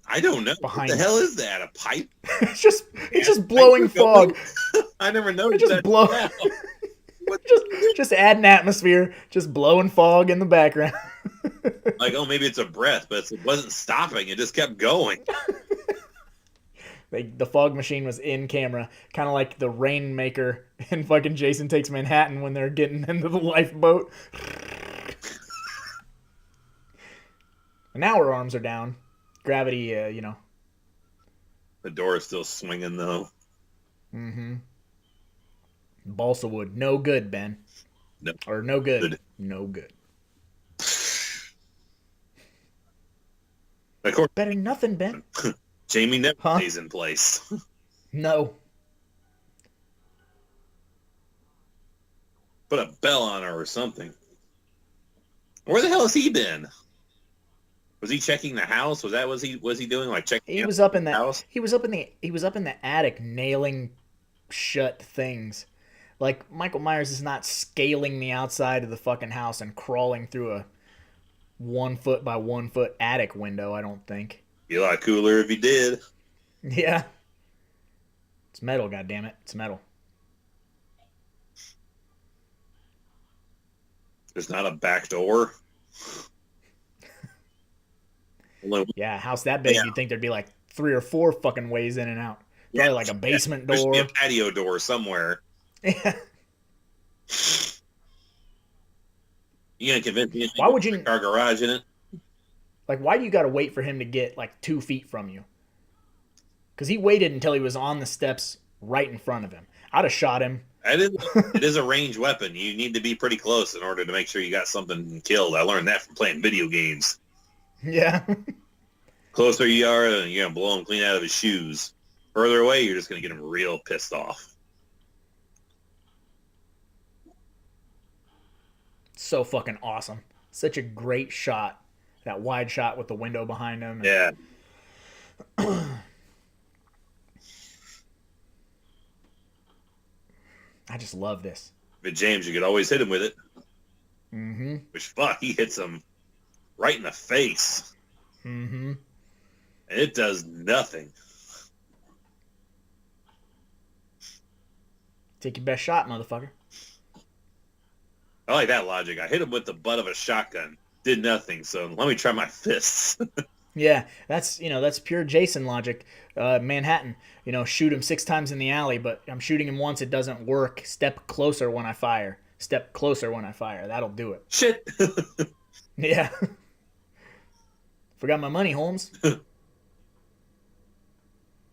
[SPEAKER 2] I don't know.
[SPEAKER 1] Behind
[SPEAKER 2] what the
[SPEAKER 1] us.
[SPEAKER 2] hell is that? A pipe?
[SPEAKER 1] It's just blowing fog.
[SPEAKER 2] I never
[SPEAKER 1] It
[SPEAKER 2] noticed
[SPEAKER 1] just
[SPEAKER 2] that.
[SPEAKER 1] blow.
[SPEAKER 2] Now. What?
[SPEAKER 1] Just add an atmosphere. Just blowing fog in the background.
[SPEAKER 2] Like, oh, maybe it's a breath, but it wasn't stopping. It just kept going.
[SPEAKER 1] The fog machine was in camera, kind of like the Rainmaker in fucking Jason Takes Manhattan when they're getting into the lifeboat. And now her arms are down. Gravity,
[SPEAKER 2] The door is still swinging, though.
[SPEAKER 1] Mm-hmm. Balsa wood, no good, Ben.
[SPEAKER 2] No.
[SPEAKER 1] Or no good.
[SPEAKER 2] Good.
[SPEAKER 1] No good.
[SPEAKER 2] Of course,
[SPEAKER 1] Better than nothing, Ben.
[SPEAKER 2] Jamie never
[SPEAKER 1] Huh?
[SPEAKER 2] stays in place.
[SPEAKER 1] No.
[SPEAKER 2] Put a bell on her or something. Where the hell has he been? Was he checking the house? Was he doing like checking
[SPEAKER 1] He was up in
[SPEAKER 2] the
[SPEAKER 1] that.
[SPEAKER 2] house?
[SPEAKER 1] He was up in the attic nailing shut things. Like Michael Myers is not scaling the outside of the fucking house and crawling through a 1 foot by 1 foot attic window. I don't think.
[SPEAKER 2] Be a lot cooler if he did.
[SPEAKER 1] Yeah. It's metal, goddammit. It's metal.
[SPEAKER 2] There's not a back door.
[SPEAKER 1] Yeah, a house that big,
[SPEAKER 2] Yeah.
[SPEAKER 1] you'd think there'd be like 3 or 4 fucking ways in and out. Probably like a basement
[SPEAKER 2] There should be
[SPEAKER 1] door.
[SPEAKER 2] a patio door somewhere.
[SPEAKER 1] Yeah.
[SPEAKER 2] You gonna convince me?
[SPEAKER 1] Why would you-
[SPEAKER 2] Our garage in it?
[SPEAKER 1] Like, why do you got to wait for him to get like 2 feet from you? Because he waited until he was on the steps right in front of him. I'd have shot him.
[SPEAKER 2] It is a ranged weapon. You need to be pretty close in order to make sure you got something killed. I learned that from playing video games.
[SPEAKER 1] Yeah.
[SPEAKER 2] Closer you are, you're gonna blow him clean out of his shoes. Further away, you're just gonna get him real pissed off.
[SPEAKER 1] So fucking awesome. Such a great shot. That wide shot with the window behind him.
[SPEAKER 2] Yeah.
[SPEAKER 1] I just love this.
[SPEAKER 2] But James, you could always hit him with it.
[SPEAKER 1] Mm-hmm.
[SPEAKER 2] Which, fuck, he hits him right in the face.
[SPEAKER 1] Mm-hmm.
[SPEAKER 2] And it does nothing.
[SPEAKER 1] Take your best shot, motherfucker.
[SPEAKER 2] I like that logic. I hit him with the butt of a shotgun. Did nothing, so let me try my fists.
[SPEAKER 1] Yeah, that's pure Jason logic. Manhattan, shoot him 6 times in the alley, but I'm shooting him once, it doesn't work. Step closer when I fire. Step closer when I fire. That'll do it.
[SPEAKER 2] Shit.
[SPEAKER 1] Yeah. Forgot my money, Holmes.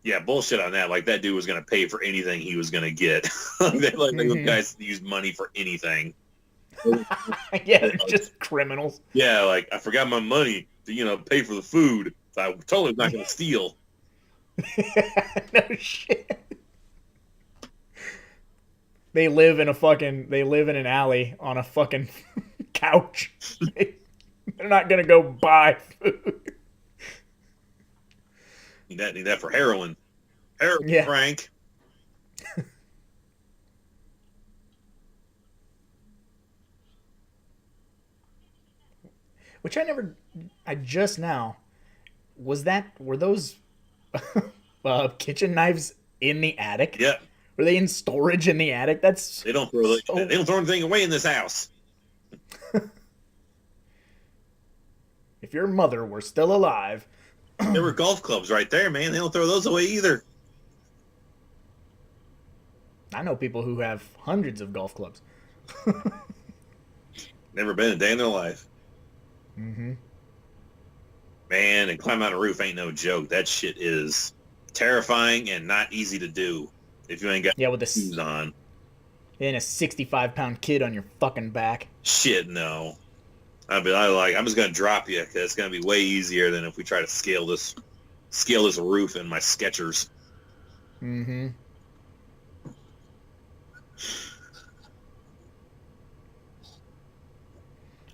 [SPEAKER 2] Yeah, bullshit on that. Like, that dude was going to pay for anything he was going to get. Those guys use money for anything.
[SPEAKER 1] Yeah, they're just criminals.
[SPEAKER 2] Yeah, like, I forgot my money to, pay for the food. So I totally not going to steal.
[SPEAKER 1] No shit. They live in an alley on a fucking couch. They're not going to go buy food.
[SPEAKER 2] Need that for heroin. Heroin,
[SPEAKER 1] Yeah.
[SPEAKER 2] Frank.
[SPEAKER 1] Which I just now, were those kitchen knives in the attic?
[SPEAKER 2] Yeah.
[SPEAKER 1] Were they in storage in the attic? That's
[SPEAKER 2] They don't throw anything away in this house.
[SPEAKER 1] If your mother were still alive.
[SPEAKER 2] There were golf clubs right there, man. They don't throw those away either.
[SPEAKER 1] I know people who have hundreds of golf clubs.
[SPEAKER 2] Never been a day in their life.
[SPEAKER 1] Mm-hmm.
[SPEAKER 2] Man, and climb out a roof ain't no joke. That shit is terrifying and not easy to do if you ain't got
[SPEAKER 1] Yeah, with
[SPEAKER 2] shoes
[SPEAKER 1] a
[SPEAKER 2] on.
[SPEAKER 1] 65-pound kid on your fucking back.
[SPEAKER 2] Shit, no. I'm just gonna drop you because it's gonna be way easier than if we try to scale this roof in my Skechers.
[SPEAKER 1] Mm-hmm.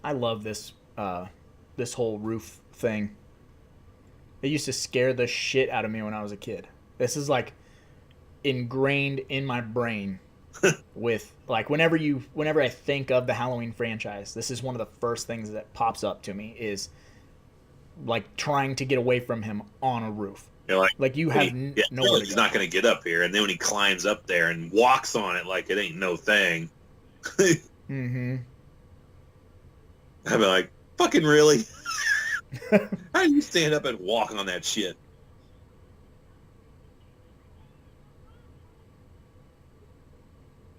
[SPEAKER 1] I love this whole roof thing. It used to scare the shit out of me when I was a kid. This is like ingrained in my brain with like whenever I think of the Halloween franchise, this is one of the first things that pops up to me is like trying to get away from him on a roof.
[SPEAKER 2] You're like,
[SPEAKER 1] Like you have nowhere to
[SPEAKER 2] he's
[SPEAKER 1] go.
[SPEAKER 2] not going to get up here. And then when he climbs up there and walks on it like it ain't no thing,
[SPEAKER 1] Mm-hmm.
[SPEAKER 2] I'd be like, fucking really? How do you stand up and walk on that shit?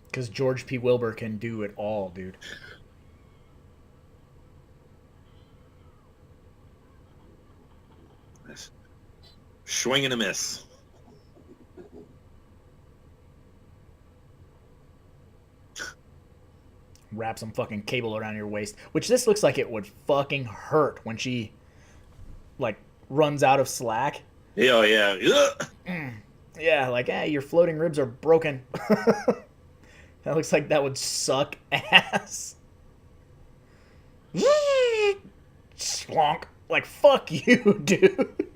[SPEAKER 1] Because George P. Wilbur can do it all, dude.
[SPEAKER 2] Swing and a miss.
[SPEAKER 1] Wrap some fucking cable around your waist, which this looks like it would fucking hurt when she like runs out of slack.
[SPEAKER 2] Oh, yeah.
[SPEAKER 1] Yeah, like, your floating ribs are broken. That looks like that would suck ass. Splonk. Like, fuck you, dude.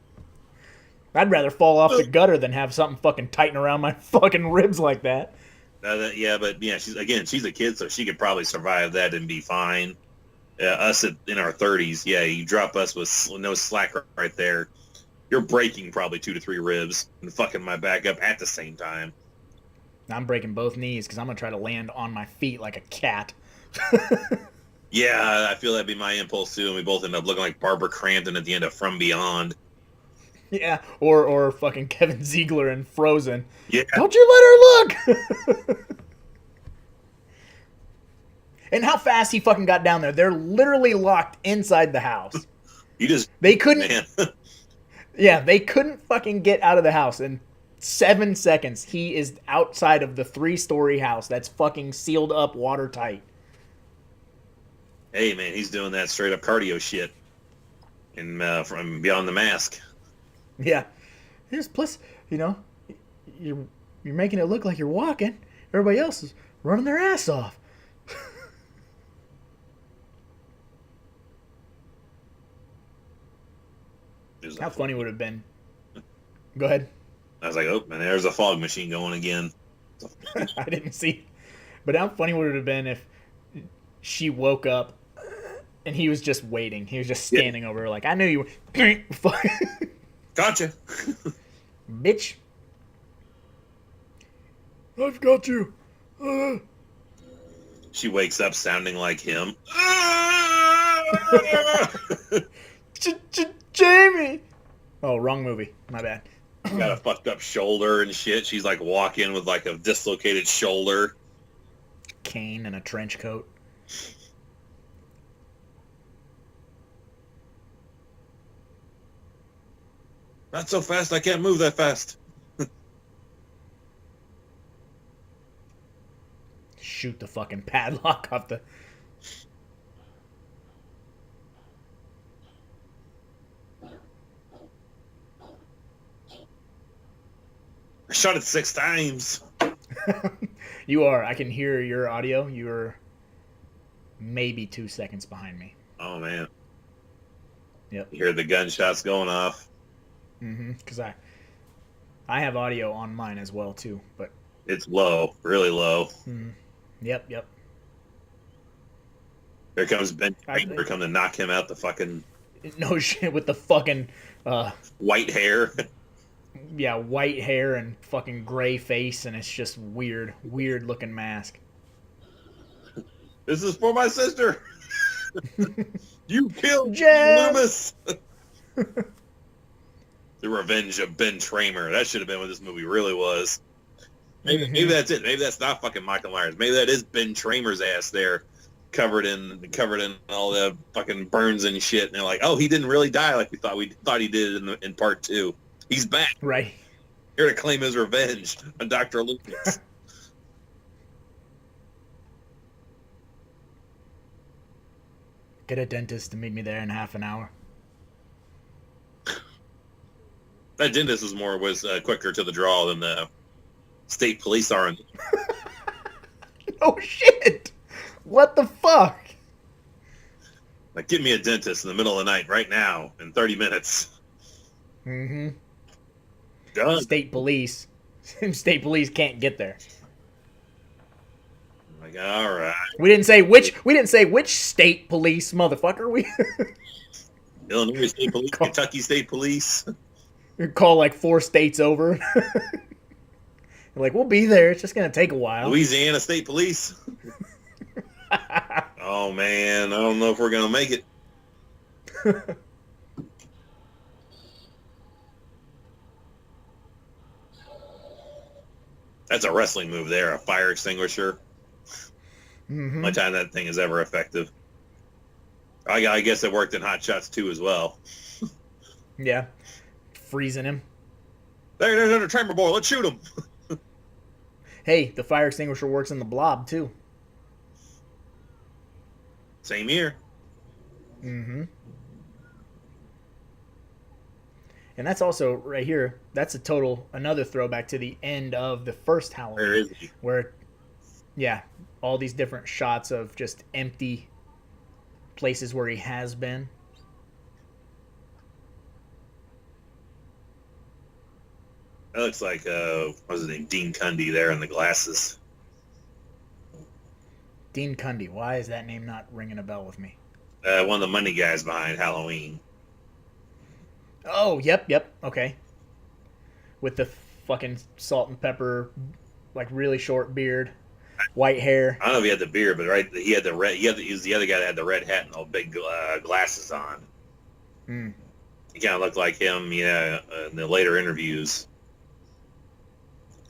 [SPEAKER 1] I'd rather fall off the gutter than have something fucking tighten around my fucking ribs like that.
[SPEAKER 2] Yeah, but yeah, she's a kid, so she could probably survive that and be fine. Us in our 30s, yeah, you drop us with no slack right there, you're breaking probably 2 to 3 ribs and fucking my back up at the same time.
[SPEAKER 1] I'm breaking both knees because I'm going to try to land on my feet like a cat.
[SPEAKER 2] Yeah, I feel that'd be my impulse too, and we both end up looking like Barbara Crampton at the end of From Beyond.
[SPEAKER 1] Yeah, or fucking Kevin Ziegler in Frozen.
[SPEAKER 2] Yeah.
[SPEAKER 1] Don't you let her look! And how fast he fucking got down there. They're literally locked inside the house.
[SPEAKER 2] They
[SPEAKER 1] couldn't...
[SPEAKER 2] Man.
[SPEAKER 1] Yeah, they couldn't fucking get out of the house. In 7 seconds, he is outside of the 3-story house that's fucking sealed up watertight.
[SPEAKER 2] Hey, man, he's doing that straight up cardio shit. And from Beyond the Mask.
[SPEAKER 1] Yeah. Plus, you're making it look like you're walking. Everybody else is running their ass off. How funny would it have been? Go ahead.
[SPEAKER 2] I was like, oh, man, there's a fog machine going again.
[SPEAKER 1] I didn't see. But how funny would it have been if she woke up and he was just waiting. He was just standing over her like, I knew you were...
[SPEAKER 2] Gotcha.
[SPEAKER 1] Bitch. I've got you.
[SPEAKER 2] She wakes up sounding like him.
[SPEAKER 1] Jamie. Oh, wrong movie. My bad.
[SPEAKER 2] Got a fucked up shoulder and shit. She's like walking with like a dislocated shoulder.
[SPEAKER 1] Cane and a trench coat.
[SPEAKER 2] Not so fast. I can't move that fast.
[SPEAKER 1] Shoot the fucking padlock off the...
[SPEAKER 2] I shot it 6 times.
[SPEAKER 1] You are. I can hear your audio. You're maybe 2 seconds behind me.
[SPEAKER 2] Oh, man.
[SPEAKER 1] Yep.
[SPEAKER 2] You hear the gunshots going off.
[SPEAKER 1] Mm-hmm. Because I have audio on mine as well, too. But
[SPEAKER 2] it's low. Really low.
[SPEAKER 1] Mm-hmm. Yep.
[SPEAKER 2] Here comes Ben Tramer come to knock him out the fucking...
[SPEAKER 1] No shit, with the fucking...
[SPEAKER 2] white hair.
[SPEAKER 1] Yeah, white hair and fucking gray face, and it's just weird looking mask.
[SPEAKER 2] This is for my sister. You killed
[SPEAKER 1] Jen!
[SPEAKER 2] Loomis. The Revenge of Ben Tramer. That should have been what this movie really was. Maybe that's it. Maybe that's not fucking Michael Myers. Maybe that is Ben Tramer's ass there, covered in all the fucking burns and shit. And they're like, oh, he didn't really die like we thought he did in part 2. He's back.
[SPEAKER 1] Right.
[SPEAKER 2] Here to claim his revenge on Dr. Lucas.
[SPEAKER 1] Get a dentist to meet me there in half an hour.
[SPEAKER 2] That dentist was quicker to the draw than the State police are in.
[SPEAKER 1] Oh shit! What the fuck?
[SPEAKER 2] Like, get me a dentist in the middle of the night right now in 30 minutes.
[SPEAKER 1] Mm-hmm.
[SPEAKER 2] Done.
[SPEAKER 1] State police. State police can't get there.
[SPEAKER 2] Like, all right.
[SPEAKER 1] We didn't say which. We didn't say which state police, motherfucker. We
[SPEAKER 2] Illinois State Police, Kentucky State Police.
[SPEAKER 1] call like 4 states over. Like, we'll be there. It's just gonna take a while.
[SPEAKER 2] Louisiana State Police. Oh man, I don't know if we're gonna make it. That's a wrestling move there, a fire extinguisher.
[SPEAKER 1] Mm-hmm.
[SPEAKER 2] Much time that thing is ever effective. I guess it worked in Hot Shots 2 as well.
[SPEAKER 1] Yeah, freezing him.
[SPEAKER 2] There's a chamber boy. Let's shoot him.
[SPEAKER 1] Hey, the fire extinguisher works in the Blob too.
[SPEAKER 2] Same here.
[SPEAKER 1] Mm-hmm. And that's also right here. That's another throwback to the end of the first Halloween.
[SPEAKER 2] Where is he?
[SPEAKER 1] Where, yeah, all these different shots of just empty places where he has been.
[SPEAKER 2] That looks like what's his name? Dean Cundy there in the glasses.
[SPEAKER 1] Dean Cundy. Why is that name not ringing a bell with me?
[SPEAKER 2] One of the money guys behind Halloween.
[SPEAKER 1] Oh, yep. Okay. With the fucking salt and pepper, like really short beard, white hair.
[SPEAKER 2] I don't know if he had the beard, but right, he had the red. He was the other guy that had the red hat and all big glasses on.
[SPEAKER 1] Mm.
[SPEAKER 2] He kind of looked like him, in the later interviews.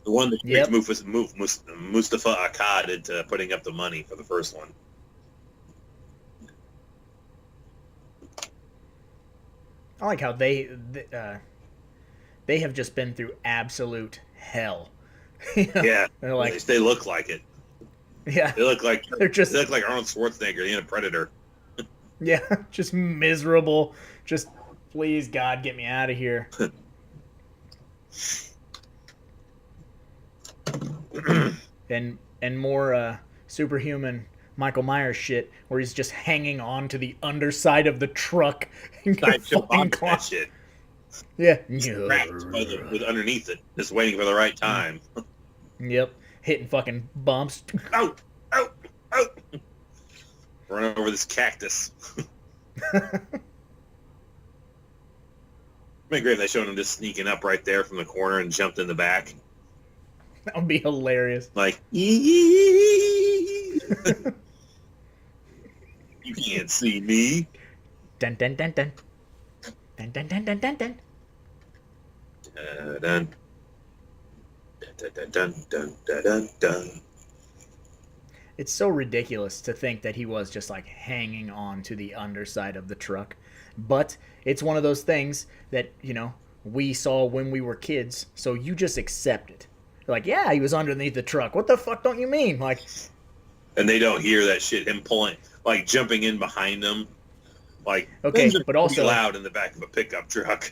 [SPEAKER 2] The one that tricked Mustafa Akkad into putting up the money for the first one.
[SPEAKER 1] I like how they have just been through absolute hell. You know?
[SPEAKER 2] Yeah,
[SPEAKER 1] They're like,
[SPEAKER 2] they look like it.
[SPEAKER 1] Yeah,
[SPEAKER 2] They look like
[SPEAKER 1] they're just,
[SPEAKER 2] they look like Arnold Schwarzenegger in a Predator.
[SPEAKER 1] yeah, just miserable. Just please, God, get me out of here. and more superhuman Michael Myers shit, where he's just hanging on to the underside of the truck and
[SPEAKER 2] I
[SPEAKER 1] fucking
[SPEAKER 2] that shit.
[SPEAKER 1] Yeah.
[SPEAKER 2] Wrapped with underneath it, just waiting for the right time.
[SPEAKER 1] Yep. Hitting fucking bumps.
[SPEAKER 2] Out! Run over this cactus. It'd be great if they showed him just sneaking up right there from the corner and jumped in the back.
[SPEAKER 1] That would be hilarious.
[SPEAKER 2] Like, you can't see me.
[SPEAKER 1] Dun dun dun dun. Dun dun dun dun dun dun.
[SPEAKER 2] Dun dun dun dun dun dun dun.
[SPEAKER 1] It's so ridiculous to think that he was just like hanging on to the underside of the truck. But it's one of those things that, we saw when we were kids, so you just accept it. You're like, yeah, he was underneath the truck. What the fuck don't you mean? Like,
[SPEAKER 2] and they don't hear that shit, him pulling, like jumping in behind them. Like,
[SPEAKER 1] okay, but also
[SPEAKER 2] loud in the back of a pickup truck.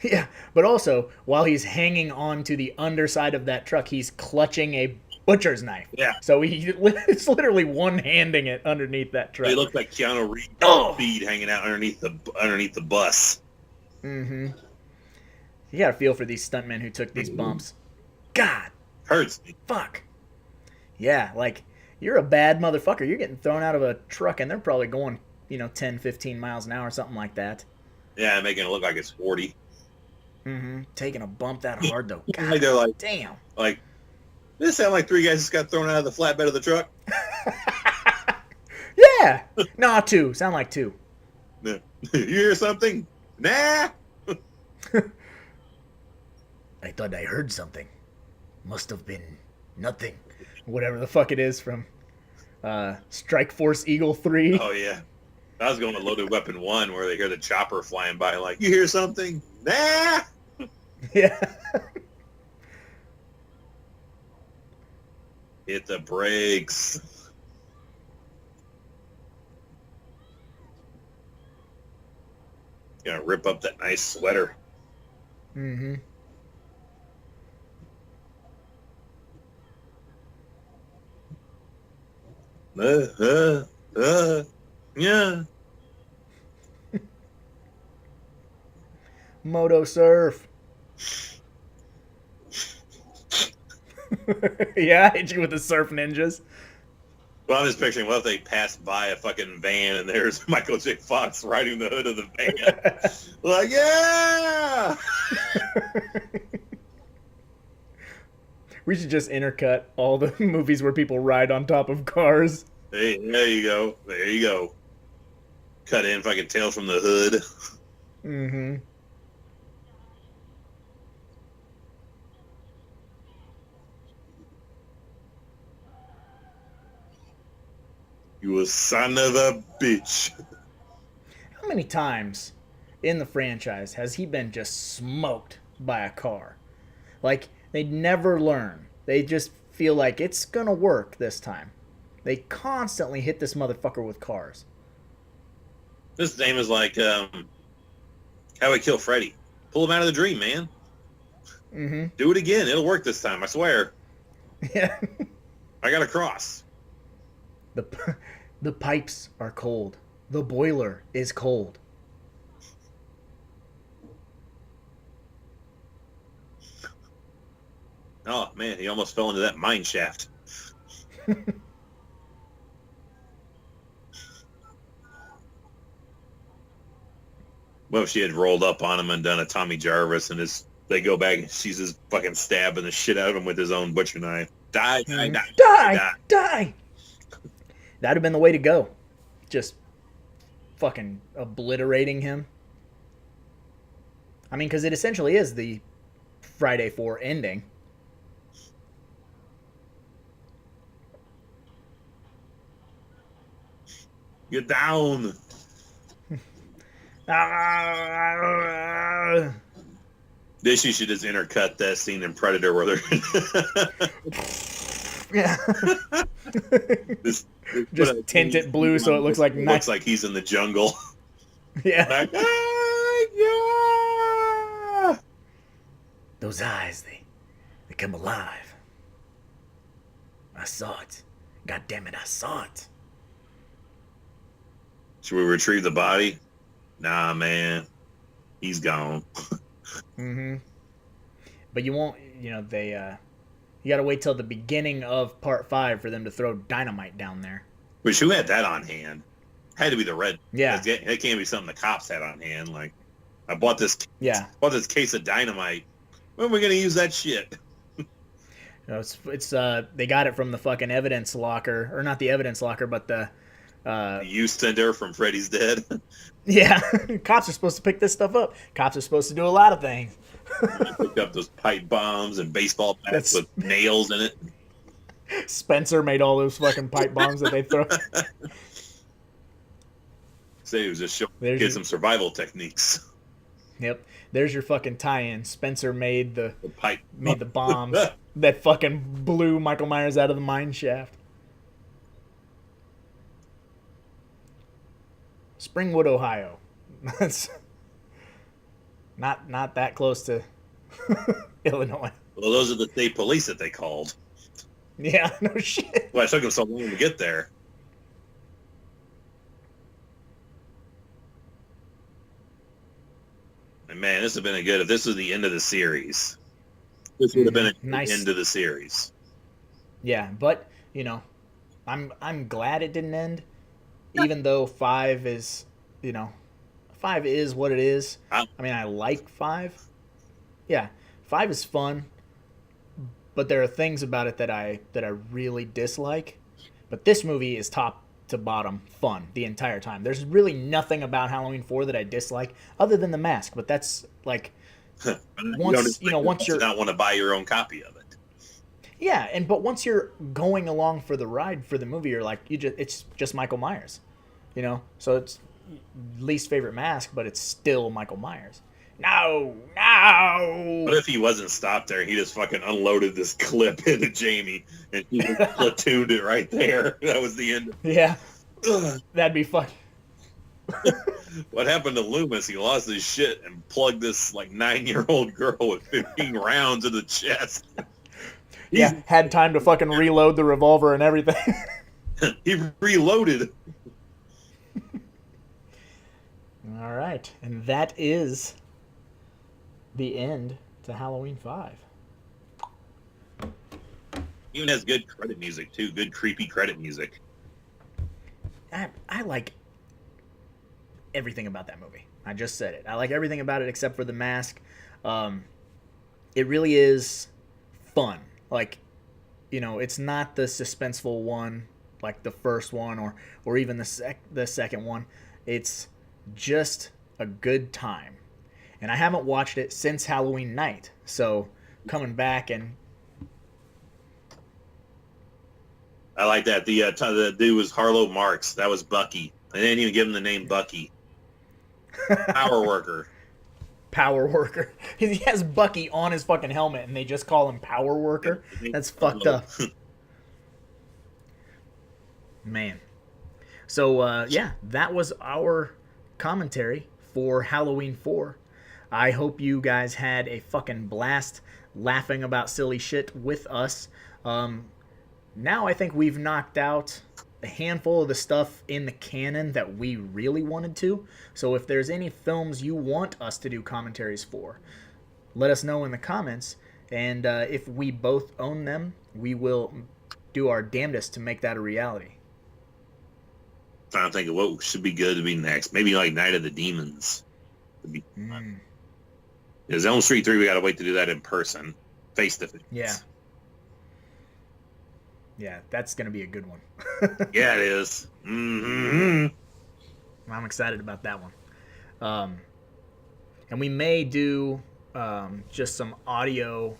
[SPEAKER 1] Yeah, but also, while he's hanging on to the underside of that truck, he's clutching a butcher's knife.
[SPEAKER 2] Yeah.
[SPEAKER 1] So it's literally one-handing it underneath that truck.
[SPEAKER 2] They look like Keanu Reeves' feet hanging out underneath the bus.
[SPEAKER 1] Mm-hmm. You gotta feel for these stuntmen who took these bumps. God.
[SPEAKER 2] Hurts me.
[SPEAKER 1] Fuck. Yeah, like, you're a bad motherfucker. You're getting thrown out of a truck, and they're probably going, 10, 15 miles an hour, something like that.
[SPEAKER 2] Yeah, making it look like it's 40.
[SPEAKER 1] Mm-hmm. Taking a bump that hard, though. God
[SPEAKER 2] like they're like,
[SPEAKER 1] damn.
[SPEAKER 2] Like, this sound like 3 guys just got thrown out of the flatbed of the truck.
[SPEAKER 1] Yeah. Nah, 2. Sound like 2.
[SPEAKER 2] You hear something? Nah.
[SPEAKER 1] I thought I heard something. Must have been nothing. Whatever the fuck it is from Strike Force Eagle 3.
[SPEAKER 2] Oh, yeah. I was going to Loaded Weapon 1 where they hear the chopper flying by like, you hear something? Nah.
[SPEAKER 1] Yeah.
[SPEAKER 2] Hit the brakes. Gonna rip up that nice sweater.
[SPEAKER 1] Mm-hmm.
[SPEAKER 2] Yeah.
[SPEAKER 1] Moto surf. Yeah, hit you with the surf ninjas.
[SPEAKER 2] Well, I'm just picturing what if they passed by a fucking van and there's Michael J. Fox riding the hood of the van. Like, yeah!
[SPEAKER 1] We should just intercut all the movies where people ride on top of cars.
[SPEAKER 2] Hey, there you go. There you go. Cut in fucking Tales from the Hood.
[SPEAKER 1] Mm-hmm.
[SPEAKER 2] You a son of a bitch.
[SPEAKER 1] How many times in the franchise has he been just smoked by a car? Like, they never learn. They just feel like it's gonna work this time. They constantly hit this motherfucker with cars.
[SPEAKER 2] This name is like How I Kill Freddy. Pull him out of the dream, man.
[SPEAKER 1] Mm-hmm.
[SPEAKER 2] Do it again. It'll work this time, I swear.
[SPEAKER 1] Yeah.
[SPEAKER 2] I got a cross.
[SPEAKER 1] The pipes are cold. The boiler is cold.
[SPEAKER 2] Oh, man, he almost fell into that mine shaft. What if she had rolled up on him and done a Tommy Jarvis and they go back and she's just fucking stabbing the shit out of him with his own butcher knife. Die, die, die,
[SPEAKER 1] die, die. That'd have been the way to go. Just fucking obliterating him. I mean, because it essentially is the Friday 4 ending.
[SPEAKER 2] Get down. This you should just intercut that scene in Predator where they're
[SPEAKER 1] yeah. Just tint it blue so it looks like
[SPEAKER 2] looks like he's in the jungle.
[SPEAKER 1] Yeah.
[SPEAKER 2] Like, yeah.
[SPEAKER 1] Those eyes, they come alive. I saw it. God damn it, I saw it.
[SPEAKER 2] Should we retrieve the body? Nah, man. He's gone.
[SPEAKER 1] Mm-hmm. But you won't, they, you gotta wait till the beginning of part 5 for them to throw dynamite down there.
[SPEAKER 2] Which, who had that on hand? Had to be the red.
[SPEAKER 1] Yeah.
[SPEAKER 2] It can't be something the cops had on hand. Like, I bought this case of dynamite. When are we going to use that shit?
[SPEAKER 1] It's they got it from the fucking evidence locker, or not the evidence locker, but the
[SPEAKER 2] use center from Freddy's Dead.
[SPEAKER 1] Yeah, cops are supposed to pick this stuff up. Cops are supposed to do a lot of things.
[SPEAKER 2] Picked up those pipe bombs and baseball bats with nails in it.
[SPEAKER 1] Spencer made all those fucking pipe bombs that they throw.
[SPEAKER 2] Say he was just showing kids some survival techniques.
[SPEAKER 1] Yep. There's your fucking tie-in. Spencer made the bombs
[SPEAKER 2] the
[SPEAKER 1] that fucking blew Michael Myers out of the mine shaft. Springwood, Ohio. That's not that close to Illinois.
[SPEAKER 2] Well, those are the state police that they called.
[SPEAKER 1] Yeah, no shit.
[SPEAKER 2] Well, it took them so long to get there. And man, this would have been good if this was the end of the series. This would have been the end of the series.
[SPEAKER 1] Yeah, but I'm glad it didn't end. Even though 5 is, 5 is what it is. I mean, I like 5. Yeah, 5 is fun, but there are things about it that I really dislike. But this movie is top to bottom fun the entire time. There's really nothing about Halloween 4 that I dislike other than the mask. But that's like once you're
[SPEAKER 2] not want to buy your own copy of it.
[SPEAKER 1] Yeah, but once you're going along for the ride for the movie, you're like, it's just Michael Myers, So it's least favorite mask, but it's still Michael Myers. No.
[SPEAKER 2] What if he wasn't stopped there? He just fucking unloaded this clip into Jamie, and he just platooned it right there. That was the end.
[SPEAKER 1] Yeah, that'd be fun.
[SPEAKER 2] What happened to Loomis? He lost his shit and plugged this 9-year-old girl with 15 rounds in the chest.
[SPEAKER 1] Yeah, had time to fucking reload the revolver and everything.
[SPEAKER 2] He reloaded.
[SPEAKER 1] All right, and that is the end to Halloween 5.
[SPEAKER 2] Even has good credit music too. Good creepy credit music.
[SPEAKER 1] I like everything about that movie. I just said it. I like everything about it except for the mask. It really is fun. Like, you know, it's not the suspenseful one like the first one or even the second one. It's just a good time. And I haven't watched it since Halloween night. So coming back and
[SPEAKER 2] I like that. The dude was Harlow Marx. That was Bucky. They didn't even give him the name Bucky. Power worker.
[SPEAKER 1] Power worker. He has Bucky on his fucking helmet and they just call him Power Worker. That's fucked up. Man. So, yeah, that was our commentary for Halloween 4. I hope you guys had a fucking blast laughing about silly shit with us. Now I think we've knocked out a handful of the stuff in the canon that we really wanted to. So if there's any films you want us to do commentaries for, let us know in the comments. And if we both own them, we will do our damnedest to make that a reality.
[SPEAKER 2] Trying to think of what should be good to be next. Maybe like Night of the Demons. Would be fun. Because Elm Street 3, we got to wait to do that in person, face to face.
[SPEAKER 1] Yeah. Yeah, that's going to be a good one.
[SPEAKER 2] Yeah, it is. Mm-hmm.
[SPEAKER 1] I'm excited about that one. And we may do just some audio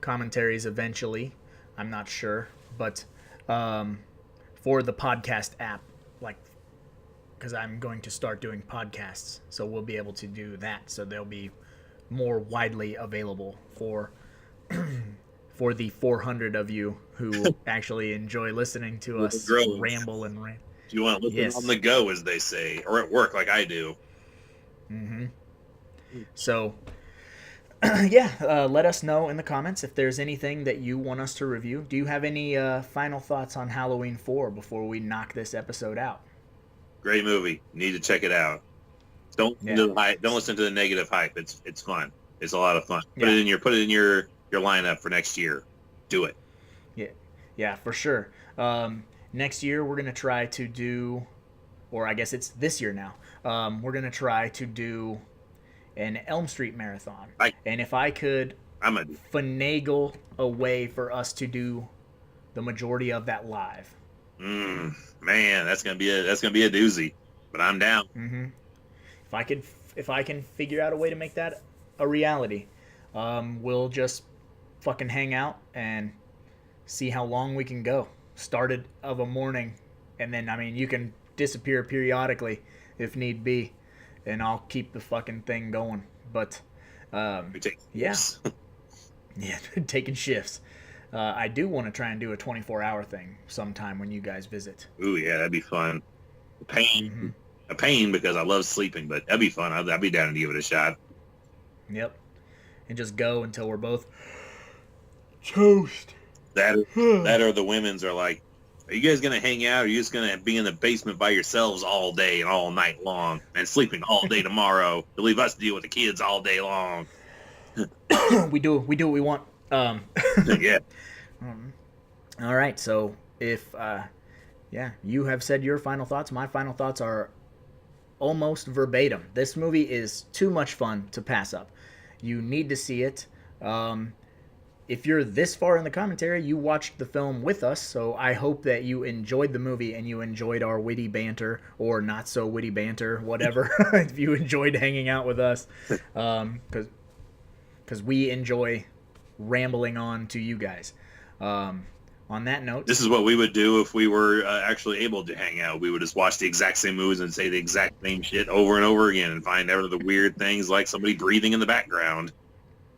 [SPEAKER 1] commentaries eventually. I'm not sure. But for the podcast app, like, because I'm going to start doing podcasts. So we'll be able to do that. So they'll be more widely available for for the 400 of you who actually enjoy listening to us ramble and rant.
[SPEAKER 2] Do you want to listen on the go, as they say, or at work like I do?
[SPEAKER 1] Mm-hmm. So, yeah, let us know in the comments if there's anything that you want us to review. Do you have any final thoughts on Halloween 4 before we knock this episode out?
[SPEAKER 2] Great movie. You need to check it out. Don't listen to the negative hype. It's fun. It's a lot of fun. Put it in your lineup for next year. Do it.
[SPEAKER 1] Yeah, for sure. Next year we're gonna try to do, or I guess it's this year now. We're gonna try to do an Elm Street marathon. And if I could finagle a way for us to do the majority of that live.
[SPEAKER 2] Man, that's gonna be a doozy. But I'm down.
[SPEAKER 1] Mm-hmm. If I can figure out a way to make that a reality, we'll just fucking hang out and see how long we can go. Started of a morning, and then, I mean, you can disappear periodically if need be, and I'll keep the fucking thing going. But, yeah. Yeah, taking shifts. I do want to try and do a 24-hour thing sometime when you guys visit.
[SPEAKER 2] Ooh, yeah, that'd be fun. A pain because I love sleeping, but that'd be fun. I'd be down to give it a shot.
[SPEAKER 1] Yep. And just go until we're both toast.
[SPEAKER 2] That or the women's are like, are you guys going to hang out? Or are you just going to be in the basement by yourselves all day and all night long and sleeping all day tomorrow to leave us to deal with the kids all day long?
[SPEAKER 1] We do what we want.
[SPEAKER 2] Yeah.
[SPEAKER 1] All right. So if, you have said your final thoughts. My final thoughts are almost verbatim. This movie is too much fun to pass up. You need to see it. If you're this far in the commentary, you watched the film with us, so I hope that you enjoyed the movie and you enjoyed our witty banter, or not so witty banter, whatever. If you enjoyed hanging out with us, because we enjoy rambling on to you guys. On that note,
[SPEAKER 2] this is what we would do if we were actually able to hang out. We would just watch the exact same movies and say the exact same shit over and over again and find out the weird things like somebody breathing in the background.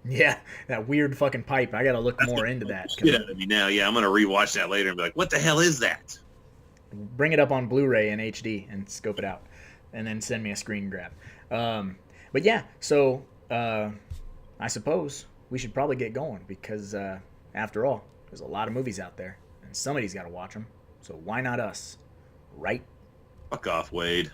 [SPEAKER 1] Yeah, that weird fucking pipe. I gotta look more into that.
[SPEAKER 2] Yeah, I mean, now, I'm gonna rewatch that later and be like, what the hell is that?
[SPEAKER 1] Bring it up on Blu-ray in HD and scope it out, and then send me a screen grab. But yeah, so I suppose we should probably get going because after all, there's a lot of movies out there, and somebody's got to watch them. So why not us? Right?
[SPEAKER 2] Fuck off, Wade.